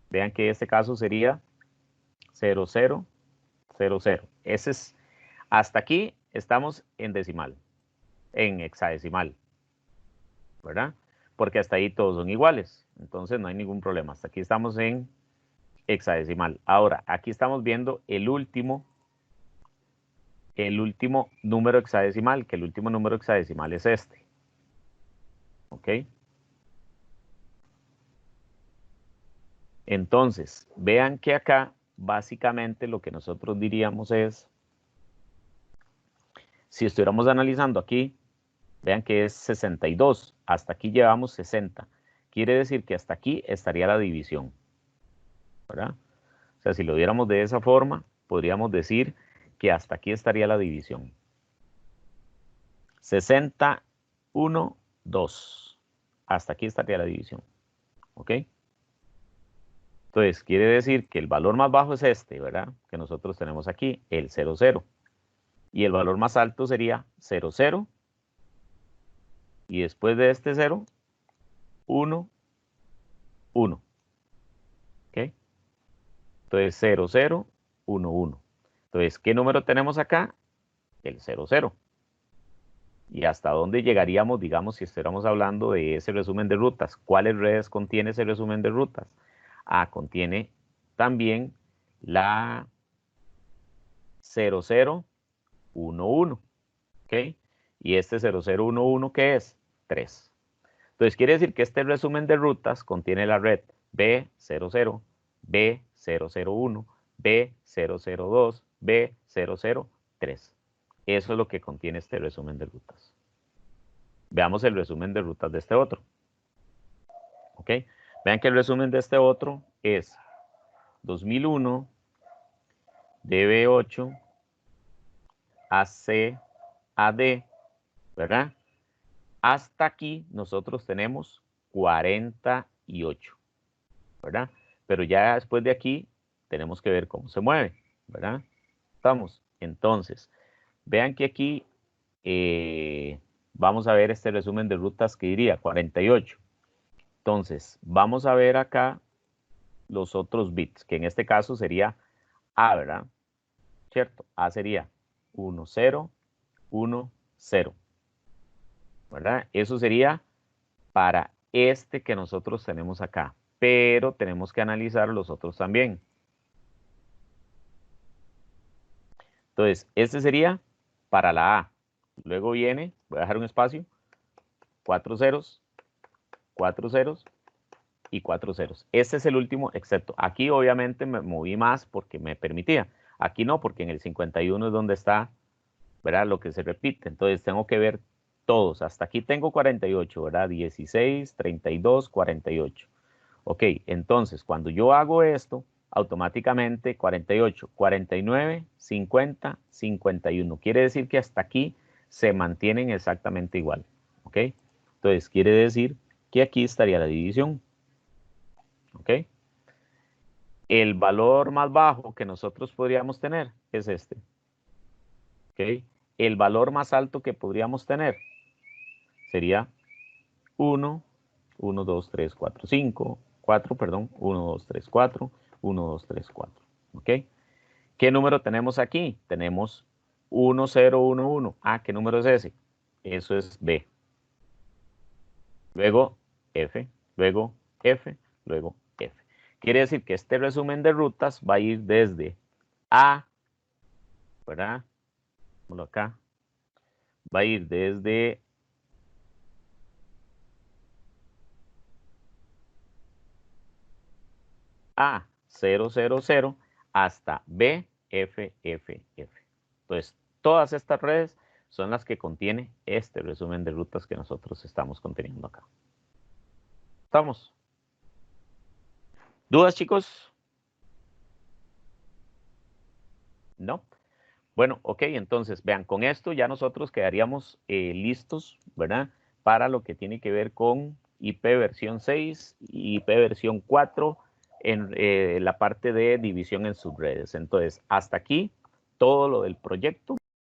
vean que este caso sería 0000. Ese es, hasta aquí estamos en decimal, en hexadecimal, ¿verdad? Porque hasta ahí todos son iguales, entonces no hay ningún problema. Hasta aquí estamos en hexadecimal. Ahora, aquí estamos viendo el último número hexadecimal, que el último número hexadecimal es este. ¿Ok? Entonces, vean que acá básicamente lo que nosotros diríamos es, si estuviéramos analizando aquí, vean que es 62, hasta aquí llevamos 60. Quiere decir que hasta aquí estaría la división, ¿verdad? O sea, si lo viéramos de esa forma, podríamos decir que hasta aquí estaría la división. 61, 2. Hasta aquí estaría la división. ¿Ok? Entonces, quiere decir que el valor más bajo es este, ¿verdad? Que nosotros tenemos aquí, el 0, 0. Y el valor más alto sería 0, 0. Y después de este 0, 1, 1. ¿Ok? Entonces, 0, 0, 1, 1. Entonces, ¿qué número tenemos acá? El 0, 0. ¿Y hasta dónde llegaríamos, digamos, si estuviéramos hablando de ese resumen de rutas? ¿Cuáles redes contiene ese resumen de rutas? Ah, contiene también la 0011, ¿ok? Y este 0011, ¿qué es? 3. Entonces, quiere decir que este resumen de rutas contiene la red B00, B001, B002, B003. Eso es lo que contiene este resumen de rutas. Veamos el resumen de rutas de este otro. ¿Ok? Vean que el resumen de este otro es 2001, DB8, AC, AD, ¿verdad? Hasta aquí nosotros tenemos 48, ¿verdad? Pero ya después de aquí tenemos que ver cómo se mueve, ¿verdad? Estamos. Entonces, vean que aquí vamos a ver este resumen de rutas que diría 48. Entonces, vamos a ver acá los otros bits, que en este caso sería A, ¿verdad? ¿Cierto? A sería 1, 0, 1, 0, ¿verdad? Eso sería para este que nosotros tenemos acá, pero tenemos que analizar los otros también. Entonces, este sería para la A. Luego viene, voy a dejar un espacio, 4 ceros, 4 ceros y 4 ceros. Este es el último, excepto aquí obviamente me moví más porque me permitía. Aquí no, porque en el 51 es donde está, ¿verdad? Lo que se repite. Entonces tengo que ver todos. Hasta aquí tengo 48, ¿verdad? 16, 32, 48. Ok, entonces cuando yo hago esto, automáticamente 48, 49, 50, 51. Quiere decir que hasta aquí se mantienen exactamente igual. ¿Ok? Entonces quiere decir que aquí estaría la división. ¿Ok? El valor más bajo que nosotros podríamos tener es este. ¿Ok? El valor más alto que podríamos tener sería 1, 1, 2, 3, 4, 5, 4, perdón, 1, 2, 3, 4, 1, 2, 3, 4. ¿Ok? ¿Qué número tenemos aquí? Tenemos 1, 0, 1, 1. Ah, ¿qué número es ese? Eso es B. Luego F, luego F, luego F. Quiere decir que este resumen de rutas va a ir desde A, ¿verdad? Vámonos acá. Va a ir desde A000 hasta BFFF. Entonces, todas estas redes son las que contiene este resumen de rutas que nosotros estamos conteniendo acá. ¿Estamos? ¿Dudas, chicos? ¿No? Bueno, ok, entonces, vean, con esto ya nosotros quedaríamos listos, ¿verdad? Para lo que tiene que ver con IP versión 6 y IP versión 4 en la parte de división en subredes. Entonces, hasta aquí todo lo del proyecto.